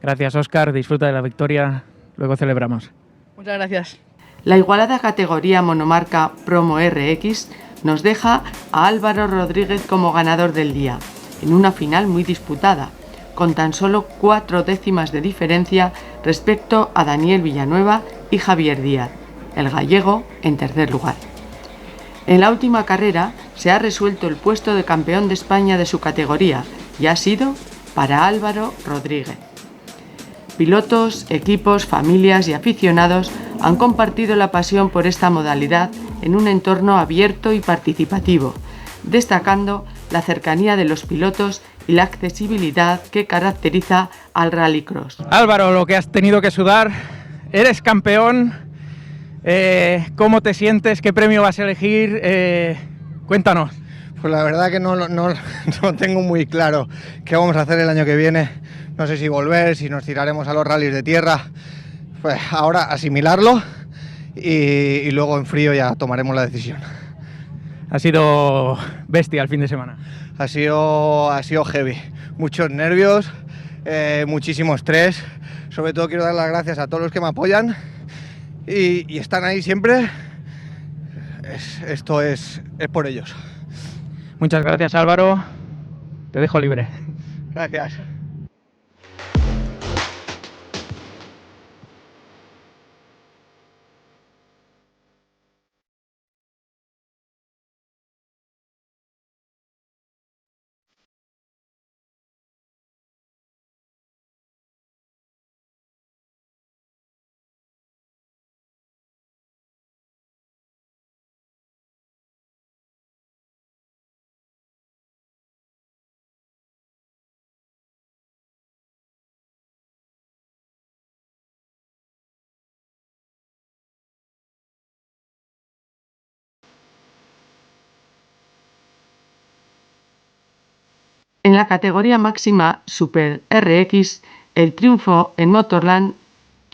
Gracias, Óscar, disfruta de la victoria, luego celebramos. Muchas gracias. La igualada categoría monomarca Promo RX nos deja a Álvaro Rodríguez como ganador del día, en una final muy disputada, con tan solo 4 décimas de diferencia respecto a Daniel Villanueva y Javier Díaz, el gallego en tercer lugar. En la última carrera se ha resuelto el puesto de campeón de España de su categoría y ha sido para Álvaro Rodríguez. Pilotos, equipos, familias y aficionados han compartido la pasión por esta modalidad en un entorno abierto y participativo, destacando la cercanía de los pilotos y la accesibilidad que caracteriza al rallycross. Álvaro, lo que has tenido que sudar, eres campeón, ¿cómo te sientes? ¿Qué premio vas a elegir? Cuéntanos. Pues la verdad que no tengo muy claro qué vamos a hacer el año que viene. No sé si volver, si nos tiraremos a los rallies de tierra. Pues ahora asimilarlo y luego en frío ya tomaremos la decisión. Ha sido bestia el fin de semana. Ha sido heavy. Muchos nervios, muchísimo estrés. Sobre todo quiero dar las gracias a todos los que me apoyan y están ahí siempre. Esto es por ellos. Muchas gracias, Álvaro. Te dejo libre. Gracias. En la categoría máxima Super RX, el triunfo en Motorland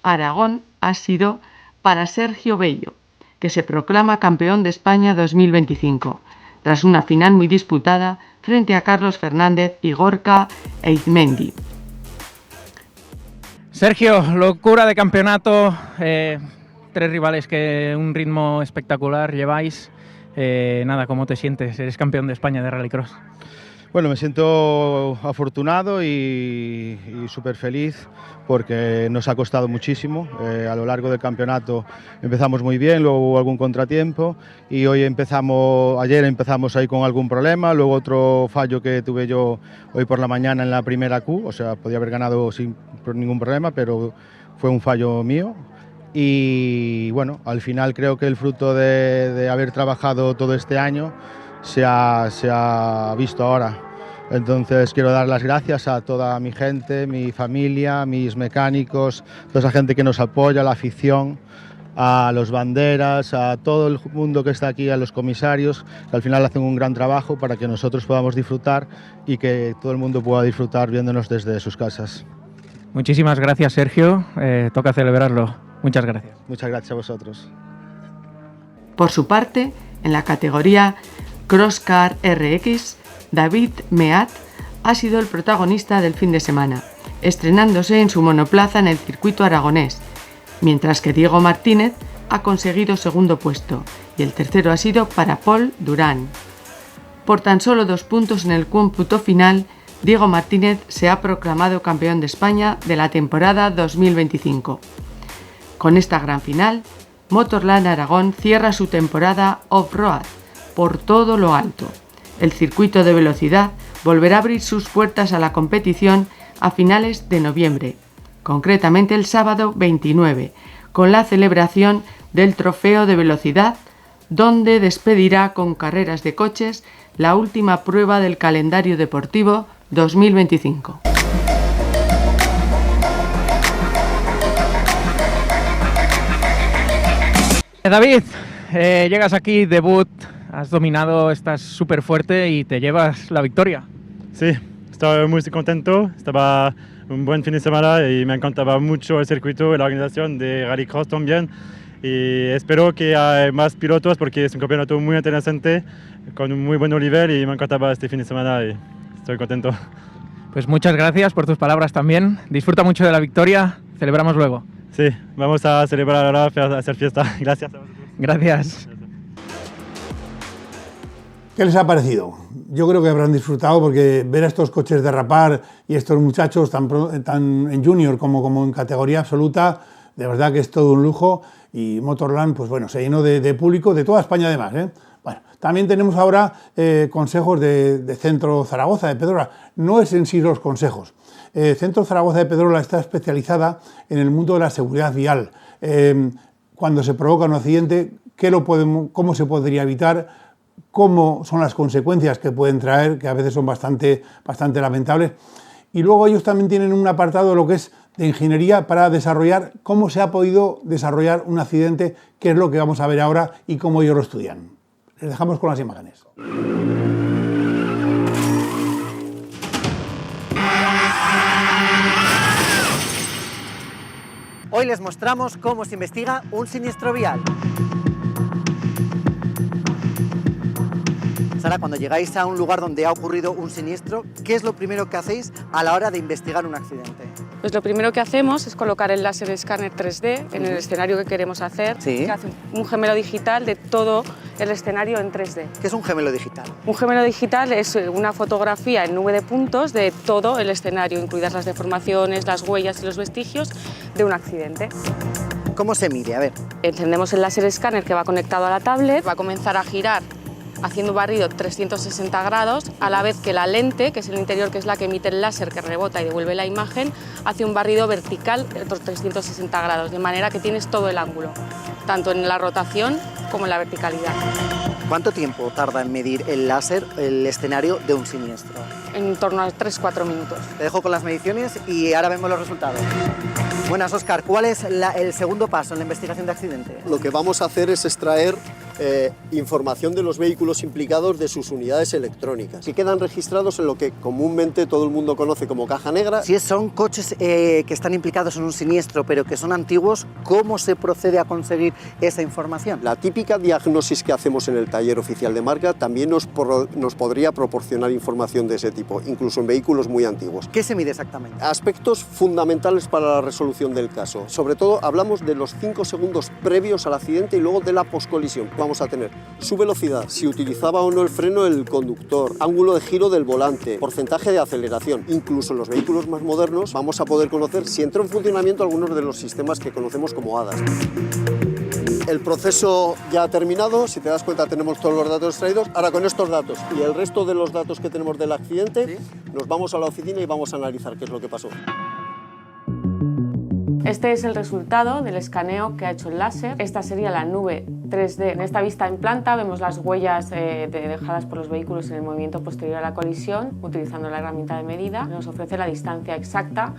Aragón ha sido para Sergio Bello, que se proclama campeón de España 2025, tras una final muy disputada frente a Carlos Fernández y Gorka Eizmendi. Sergio, locura de campeonato, 3 rivales que un ritmo espectacular lleváis. Nada, ¿cómo te sientes? Eres campeón de España de Rallycross. Bueno, me siento afortunado y súper feliz porque nos ha costado muchísimo. A lo largo del campeonato empezamos muy bien, luego hubo algún contratiempo y ayer empezamos ahí con algún problema, luego otro fallo que tuve yo hoy por la mañana en la primera Q, o sea, podía haber ganado sin ningún problema, pero fue un fallo mío. Y bueno, al final creo que el fruto de haber trabajado todo este año se ha visto ahora. Entonces quiero dar las gracias a toda mi gente, mi familia, mis mecánicos, toda esa gente que nos apoya, la afición, a los banderas, a todo el mundo que está aquí, a los comisarios, que al final hacen un gran trabajo para que nosotros podamos disfrutar y que todo el mundo pueda disfrutar viéndonos desde sus casas. Muchísimas gracias, Sergio. Toca celebrarlo. Muchas gracias. Muchas gracias a vosotros. Por su parte, en la categoría Crosscar RX, David Meat ha sido el protagonista del fin de semana, estrenándose en su monoplaza en el circuito aragonés, mientras que Diego Martínez ha conseguido segundo puesto y el tercero ha sido para Paul Durán. Por tan solo 2 puntos en el cómputo final, Diego Martínez se ha proclamado campeón de España de la temporada 2025. Con esta gran final, Motorland Aragón cierra su temporada off-road por todo lo alto. El circuito de velocidad volverá a abrir sus puertas a la competición a finales de noviembre, concretamente el sábado 29, con la celebración del Trofeo de Velocidad, donde despedirá con carreras de coches la última prueba del calendario deportivo 2025. David, llegas aquí, debut, has dominado, estás súper fuerte y te llevas la victoria. Sí, estaba muy contento, estaba un buen fin de semana y me encantaba mucho el circuito y la organización de Rallycross también. Y espero que haya más pilotos porque es un campeonato muy interesante, con un muy buen nivel y me encantaba este fin de semana y estoy contento. Pues muchas gracias por tus palabras también. Disfruta mucho de la victoria, celebramos luego. Sí, vamos a celebrar ahora, a hacer fiesta. Gracias a vosotros. Gracias. ¿Qué les ha parecido? Yo creo que habrán disfrutado porque ver a estos coches derrapar y estos muchachos tan en junior como en categoría absoluta, de verdad que es todo un lujo. Y Motorland, pues bueno, se llenó de público de toda España además, ¿eh? Bueno, también tenemos ahora consejos de Centro Zaragoza de Pedrola. No es en sí los consejos. Centro Zaragoza de Pedrola está especializada en el mundo de la seguridad vial. Cuando se provoca un accidente, cómo se podría evitar, cómo son las consecuencias que pueden traer, que a veces son bastante lamentables. Y luego ellos también tienen un apartado de lo que es de ingeniería para desarrollar cómo se ha podido desarrollar un accidente, qué es lo que vamos a ver ahora y cómo ellos lo estudian. Les dejamos con las imágenes. Hoy les mostramos cómo se investiga un siniestro vial. Sara, cuando llegáis a un lugar donde ha ocurrido un siniestro, ¿qué es lo primero que hacéis a la hora de investigar un accidente? Pues lo primero que hacemos es colocar el láser escáner 3D en el escenario que queremos hacer, que hace un gemelo digital de todo el escenario en 3D. ¿Qué es un gemelo digital? Un gemelo digital es una fotografía en nube de puntos de todo el escenario, incluidas las deformaciones, las huellas y los vestigios de un accidente. ¿Cómo se mide? A ver. Encendemos el láser escáner que va conectado a la tablet, va a comenzar a girar haciendo un barrido 360 grados, a la vez que la lente, que es el interior, que es la que emite el láser que rebota y devuelve la imagen, hace un barrido vertical de otros 360 grados, de manera que tienes todo el ángulo, tanto en la rotación como en la verticalidad. ¿Cuánto tiempo tarda en medir el láser el escenario de un siniestro? En torno a 3-4 minutos. Te dejo con las mediciones y ahora vemos los resultados. Buenas, Óscar. ¿Cuál es el segundo paso en la investigación de accidente? Lo que vamos a hacer es extraer información de los vehículos implicados de sus unidades electrónicas, que quedan registrados en lo que comúnmente todo el mundo conoce como caja negra. Si son coches que están implicados en un siniestro, pero que son antiguos, ¿cómo se procede a conseguir esa información? La típica diagnosis que hacemos en el taller oficial de marca también nos podría proporcionar información de ese tipo, incluso en vehículos muy antiguos. ¿Qué se mide exactamente? Aspectos fundamentales para la resolución del caso. Sobre todo hablamos de los 5 segundos previos al accidente y luego de la poscolisión. Vamos a tener su velocidad, si utilizaba o no el freno el conductor, ángulo de giro del volante, porcentaje de aceleración. Incluso en los vehículos más modernos vamos a poder conocer si entró en funcionamiento algunos de los sistemas que conocemos como HADAS. El proceso ya ha terminado, si te das cuenta tenemos todos los datos extraídos. Ahora con estos datos y el resto de los datos que tenemos del accidente, nos vamos a la oficina y vamos a analizar qué es lo que pasó. Este es el resultado del escaneo que ha hecho el láser. Esta sería la nube 3D. En esta vista en planta vemos las huellas dejadas por los vehículos en el movimiento posterior a la colisión. Utilizando la herramienta de medida, nos ofrece la distancia exacta.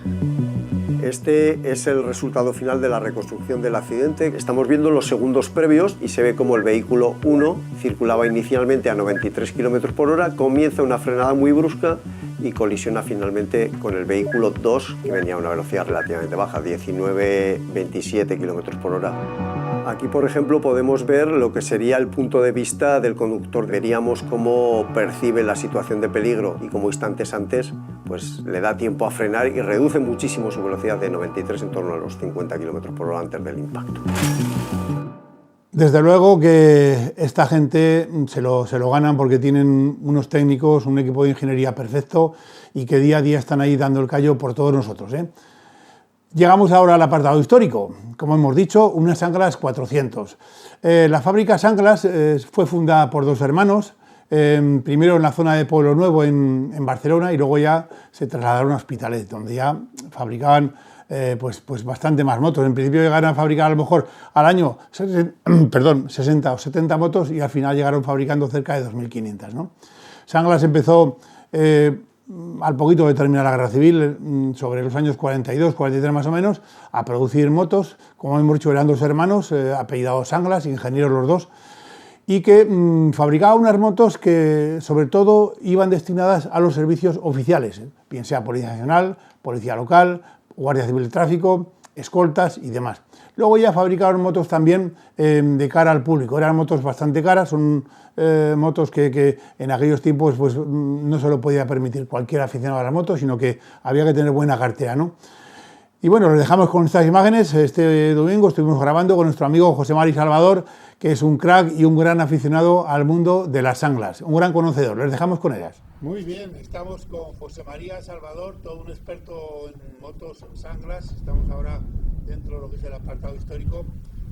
Este es el resultado final de la reconstrucción del accidente. Estamos viendo los segundos previos y se ve como el vehículo 1 circulaba inicialmente a 93 km por hora, comienza una frenada muy brusca y colisiona finalmente con el vehículo 2, que venía a una velocidad relativamente baja, 19-27 km por hora. Aquí, por ejemplo, podemos ver lo que sería el punto de vista del conductor. Veríamos cómo percibe la situación de peligro y cómo instantes antes pues, le da tiempo a frenar y reduce muchísimo su velocidad de 93 en torno a los 50 km/h antes del impacto. Desde luego que esta gente se lo ganan porque tienen unos técnicos, un equipo de ingeniería perfecto y que día a día están ahí dando el callo por todos nosotros, ¿eh? Llegamos ahora al apartado histórico. Como hemos dicho, una Sanglas 400. La fábrica Sanglas fue fundada por dos hermanos, primero en la zona de Pueblo Nuevo en Barcelona y luego ya se trasladaron a Hospitalet, donde ya fabricaban pues bastante más motos. En principio llegaron a fabricar a lo mejor al año 60 o 70 motos y al final llegaron fabricando cerca de 2.500, ¿no? Sanglas empezó al poquito de terminar la Guerra Civil, sobre los años 42, 43 más o menos, a producir motos. Como hemos dicho, eran dos hermanos, apellidados Sanglas, ingenieros los dos, y que fabricaban unas motos que sobre todo iban destinadas a los servicios oficiales, bien sea Policía Nacional, Policía Local, Guardia Civil de Tráfico, escoltas y demás. Luego ya fabricaron motos también de cara al público. Eran motos bastante caras, son motos que en aquellos tiempos pues, no se lo podía permitir cualquier aficionado a las motos, sino que había que tener buena cartera, ¿no? Y bueno, los dejamos con estas imágenes. Este domingo estuvimos grabando con nuestro amigo José Mari Salvador, que es un crack y un gran aficionado al mundo de las Sanglas, un gran conocedor. Les dejamos con ellas. Muy bien, estamos con José María Salvador, todo un experto en motos Sanglas. Estamos ahora dentro de lo que es el apartado histórico.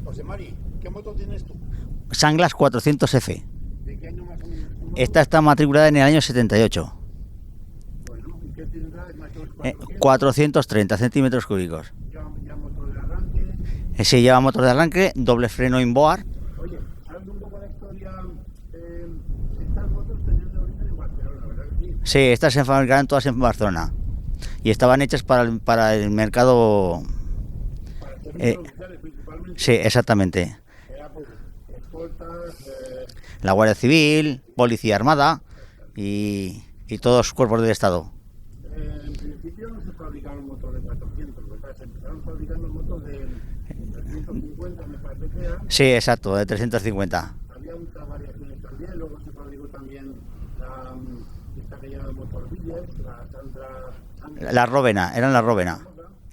José Mari, ¿qué moto tienes tú? Sanglas 400F. ¿De qué año más o menos? Esta está matriculada en el año 78. Bueno, ¿y qué cilindrada? 430 centímetros cúbicos. ¿Ya motor de arranque? Sí, lleva motor de arranque, doble freno Inboard. Oye, ¿sabes un poco la historia? Estas motos tenían de origen en Barcelona, ¿verdad que sí? Sí, estas se fabricaban todas en Barcelona y estaban hechas para el mercado. Para servicios oficiales principalmente. Sí, exactamente. Era pues escoltas, La Guardia Civil, Policía Armada y todos los cuerpos del Estado. En principio no se fabricaron motores de 400, ¿verdad? Se empezaron fabricando motos de 350, me parece que eran. Sí, exacto, de 350. Había muchas variaciones también, luego se fabricó también esta que llaman motor Villes, la Sandra... La Róvena, eran la Róvena,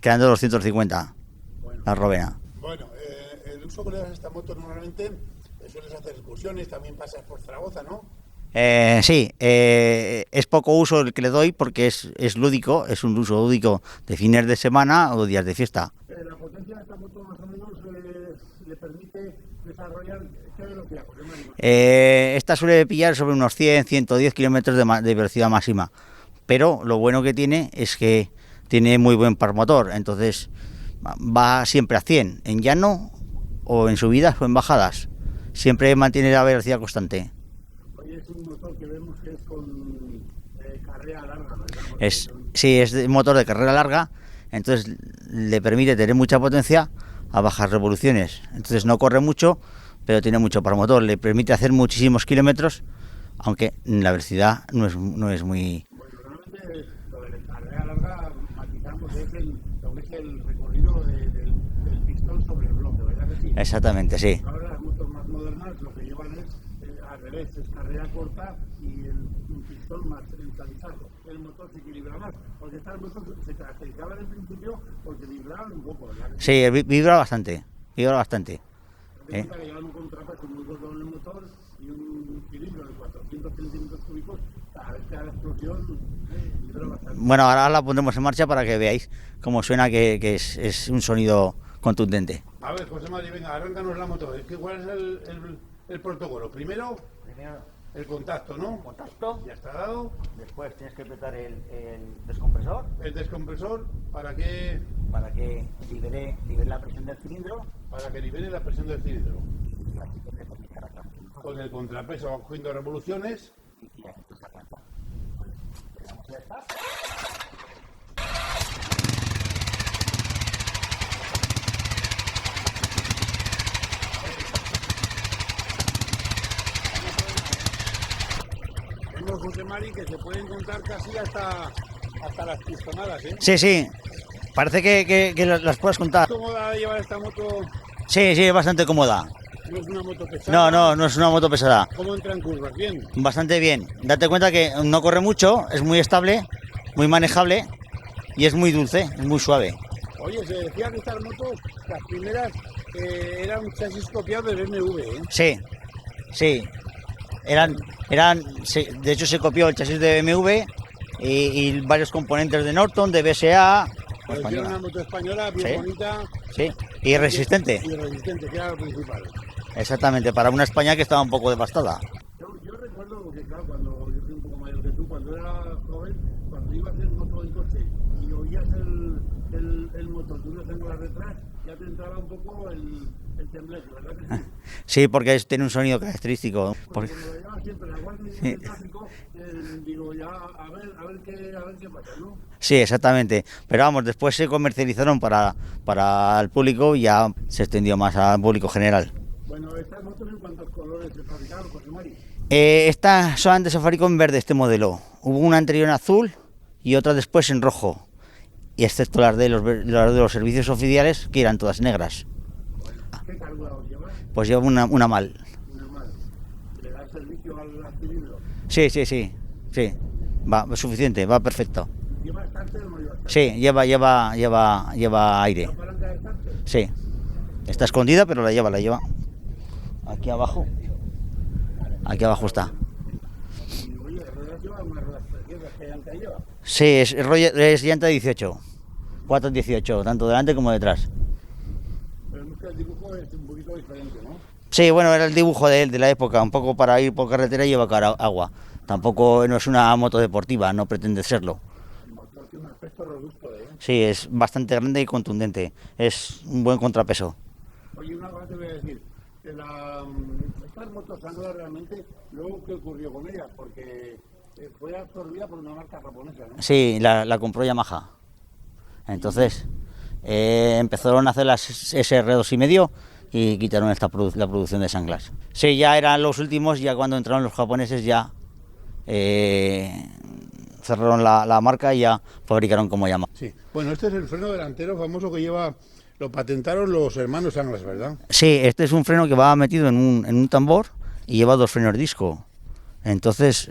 que eran de 250. Bueno. La Róvena. Bueno, el uso que le das a esta moto normalmente, sueles hacer excursiones, también pasas por Zaragoza, ¿no? Sí, es poco uso el que le doy porque es lúdico, es un uso lúdico de fines de semana o días de fiesta. La potencia de esta moto más o menos le permite desarrollar ¿qué velocidad? Esta suele pillar sobre unos 100, 110 kilómetros de velocidad máxima, pero lo bueno que tiene es que tiene muy buen par motor, entonces va siempre a 100, en llano o en subidas o en bajadas, siempre mantiene la velocidad constante. Es un motor que vemos que es con carrera larga, ¿verdad? Sí, es de motor de carrera larga, entonces le permite tener mucha potencia a bajas revoluciones. Entonces no corre mucho, pero tiene mucho par motor, le permite hacer muchísimos kilómetros, aunque la velocidad no es muy... Bueno, realmente lo de la carrera larga matizamos lo que es el recorrido del pistón sobre el bloque, ¿verdad que sí? Exactamente, sí. Ahora las motos más modernas lo que llevan es al revés, es carrera corta y un pistón más centralizado. El motor se equilibra más, porque estas motos se caracterizaban en principio porque vibraban un poco, ¿verdad? Sí, vibra bastante, vibra bastante. Que llevan un contrapeso muy gordo en el motor y un cilindro de 400 centímetros cúbicos, cada vez que da la explosión vibra bastante. Bueno, ahora la pondremos en marcha para que veáis cómo suena, que es un sonido contundente. A ver, José Mari, venga, arráncanos la moto. ¿Cuál es el protocolo? Primero, el contacto, ¿no? Contacto. Ya está dado. Después tienes que apretar el descompresor. El descompresor, ¿para qué? Para que libere la presión del cilindro. Para que libere la presión del cilindro. Con el contrapeso cogiendo revoluciones. Vemos, José Mari, que se pueden contar casi hasta las pistonadas, ¿eh? Sí, parece que las puedes contar. ¿Cómo va a llevar esta moto Sí, es bastante cómoda. ¿No es una moto pesada? No es una moto pesada. ¿Cómo entra en curvas? ¿Bien? Bastante bien. Date cuenta que no corre mucho, es muy estable, muy manejable y es muy dulce, es muy suave. Oye, se decía que estas motos, las primeras, eran un chasis copiado del BMW, ¿eh? Sí. De hecho se copió el chasis de BMW y varios componentes de Norton, de BSA. Pero era una moto española bien bonita. Sí, y resistente. Y resistente, que era lo principal. Exactamente, para una España que estaba un poco devastada. Yo recuerdo que, claro, cuando yo soy un poco mayor que tú, cuando era joven, cuando ibas en moto en coche y oías el motor de unas ángulas detrás, ya te entraba un poco el tembleque, ¿verdad que sí? Sí, porque tiene un sonido característico. Porque como lo llevaba siempre la guardia de tráfico, digo, ya a ver qué pasa, ¿no? Sí, exactamente. Pero vamos, después se comercializaron para el público y ya se extendió más al público general. Bueno, ¿estas motos en cuántos colores se fabricaron, José Mari? Esta solamente se fabricó en verde, este modelo. Hubo una anterior en azul y otra después en rojo. Y excepto las de los servicios oficiales, que eran todas negras. ¿Qué carburador llevas? Pues lleva una mal. Una mal. ¿Le da servicio al cilindro? Sí. Va suficiente, va perfecto. ¿Lleva estante o no lleva estante? Sí, lleva aire. ¿La palanca de estante? Sí. Está escondida, pero la lleva. Aquí abajo está. Y oye, ¿ruedas lleva unas ruedas preciosas? ¿Qué llanta lleva? Sí, es llanta 18. 418, tanto delante como detrás. Pero es que el dibujo es un poquito diferente, ¿no? Sí, bueno, era el dibujo de la época, un poco para ir por carretera y llevar agua. Tampoco no es una moto deportiva, no pretende serlo. El motor tiene un aspecto robusto, ¿eh? Sí, es bastante grande y contundente. Es un buen contrapeso. Oye, una cosa te voy a decir. Estas motos Angler realmente, luego, ¿qué ocurrió con ellas? Porque fue absorbida por una marca japonesa, ¿no? Sí, la compró Yamaha. Entonces, empezaron a hacer las SR2,5 y quitaron la producción de Sunglass. Sí, ya eran los últimos, ya cuando entraron los japoneses ya cerraron la marca y ya fabricaron como Yamaha. Sí. Bueno, este es el freno delantero famoso que lleva, lo patentaron los hermanos Anglas, ¿verdad? Sí, este es un freno que va metido en un tambor y lleva 2 frenos disco. Entonces,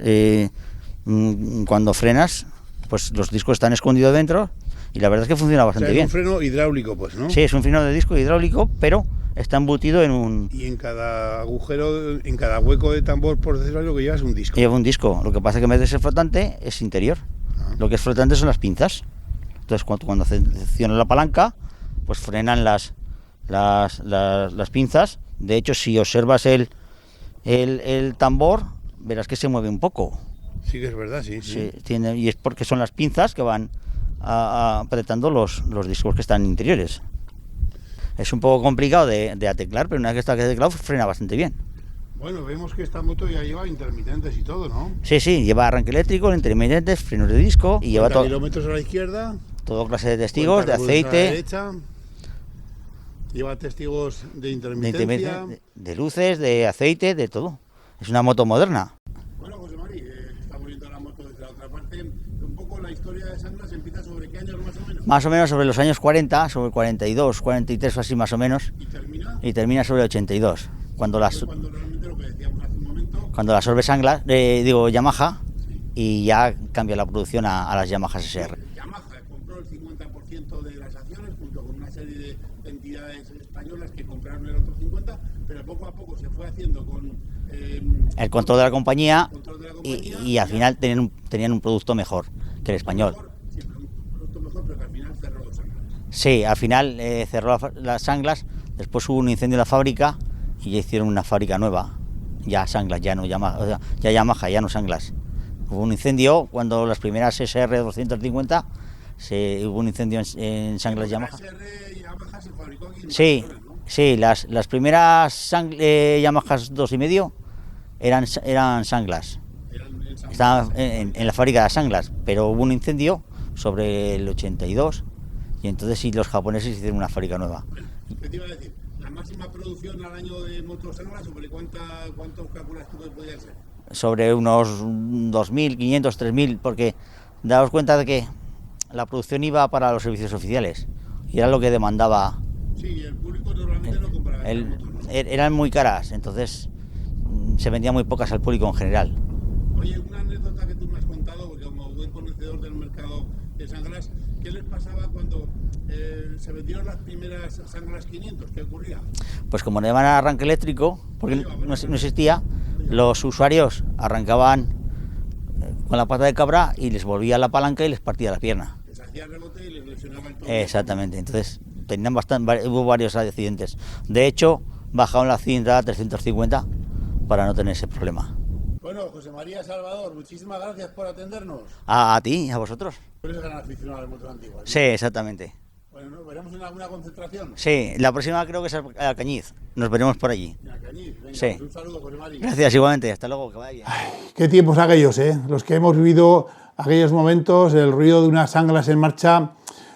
cuando frenas, pues los discos están escondidos dentro y la verdad es que funciona bastante bien. Es un freno hidráulico, pues, ¿no? Sí, es un freno de disco hidráulico, pero está embutido en un... Y en cada agujero, en cada hueco de tambor, por decirlo así, lo que lleva es un disco. Lleva un disco. Lo que pasa es que en vez de ser flotante, es interior. Lo que es flotante son las pinzas. Entonces, cuando accionas la palanca, pues frenan las pinzas. De hecho, si observas el tambor, verás que se mueve un poco. Sí, que es verdad, sí. Y es porque son las pinzas que van apretando los discos que están interiores. Es un poco complicado de ateclar, pero una vez que está ateclado frena bastante bien. Bueno, vemos que esta moto ya lleva intermitentes y todo, ¿no? Sí, lleva arranque eléctrico, intermitentes, frenos de disco y lleva todo. Kilómetros a la izquierda. Todo clase de testigos, de aceite. A la derecha. Lleva testigos de intermitencia. De luces, de aceite, de todo. Es una moto moderna. Bueno, José Mari, estamos viendo la moto desde la otra parte. Un poco la historia de Sunglass empieza sobre qué años más o menos. Más o menos sobre los años 40, sobre 42, 43 o así más o menos. ¿Y termina? Y termina sobre 82. Cuando realmente lo que decíamos hace un momento. Cuando la absorbe Yamaha, sí. Y ya cambia la producción a las Yamaha SR. Yamaha compró el 50% de las acciones junto con una serie de entidades españolas que compraron el otro 50%, pero poco a poco se fue haciendo con el control de la compañía, y al final tenían un producto mejor que el español. Sí, un producto mejor, pero que al final cerró los Sunglass. Sí, al final cerró las Sunglass, después hubo un incendio en la fábrica y ya hicieron una fábrica nueva, ya Sunglass, ya no Yamaha, o sea, ya Yamaha, ya no Sunglass. Hubo un incendio cuando las primeras SR250, hubo un incendio en Sunglass Yamaha. SR Yamaha se fabricó aquí en Barcelona, ¿no? Sí, las primeras Yamahas 2,5 eran Sunglass. Estaban en la fábrica de Sunglass, pero hubo un incendio sobre el 82 y entonces sí los japoneses hicieron una fábrica nueva. ¿Qué te iba a decir? La máxima producción al año de motos Sunglass, ¿sobre cuántos calculas tú que podía ser? Sobre unos 2.500, 3.000, porque daos cuenta de que la producción iba para los servicios oficiales y era lo que demandaba. Sí, el público normalmente no compra Eran muy caras, entonces se vendían muy pocas al público en general. Oye, una anécdota que tú me has contado, porque como buen conocedor del mercado de sanglas, ¿qué les pasaba cuando se vendieron las primeras sanglas 500? ¿Qué ocurría? Pues como no llevaban arranque eléctrico, porque no existía, los usuarios arrancaban con la pata de cabra y les volvía la palanca y les partía la pierna. Les hacía rebote y les lesionaba el tobillo. Exactamente, entonces hubo varios accidentes. De hecho, bajaron la cilindrada a 350 para no tener ese problema. Bueno, José María Salvador, muchísimas gracias por atendernos. A ti, a vosotros. Tú eres gran aficionado al motor antiguo, ¿sí? Sí, exactamente. Bueno, ¿no? ¿Veremos en alguna concentración? Sí, la próxima creo que es Alcañiz. Nos veremos por allí. Alcañiz, venga, sí. Pues un saludo, José María. Gracias, igualmente. Hasta luego, que vaya bien. Qué tiempos aquellos, ¿eh? Los que hemos vivido aquellos momentos, el ruido de unas sanglas en marcha,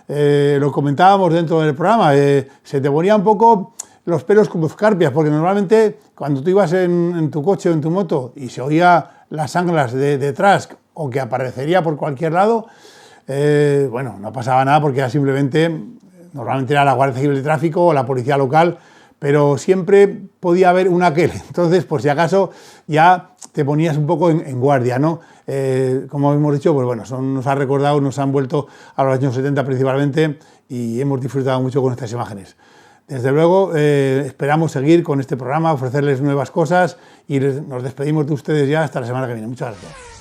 lo comentábamos dentro del programa, se te ponía un poco los pelos como escarpias, porque normalmente cuando tú ibas en tu coche o en tu moto y se oía las sanglas de detrás o que aparecería por cualquier lado, bueno, no pasaba nada porque era simplemente, normalmente era la Guardia Civil de Tráfico o la policía local, pero siempre podía haber un aquel. Entonces, por si acaso, ya te ponías un poco en guardia, ¿no? Como hemos dicho, pues bueno, nos ha recordado, nos han vuelto a los años 70 principalmente y hemos disfrutado mucho con estas imágenes. Desde luego, esperamos seguir con este programa, ofrecerles nuevas cosas y nos despedimos de ustedes ya hasta la semana que viene. Muchas gracias.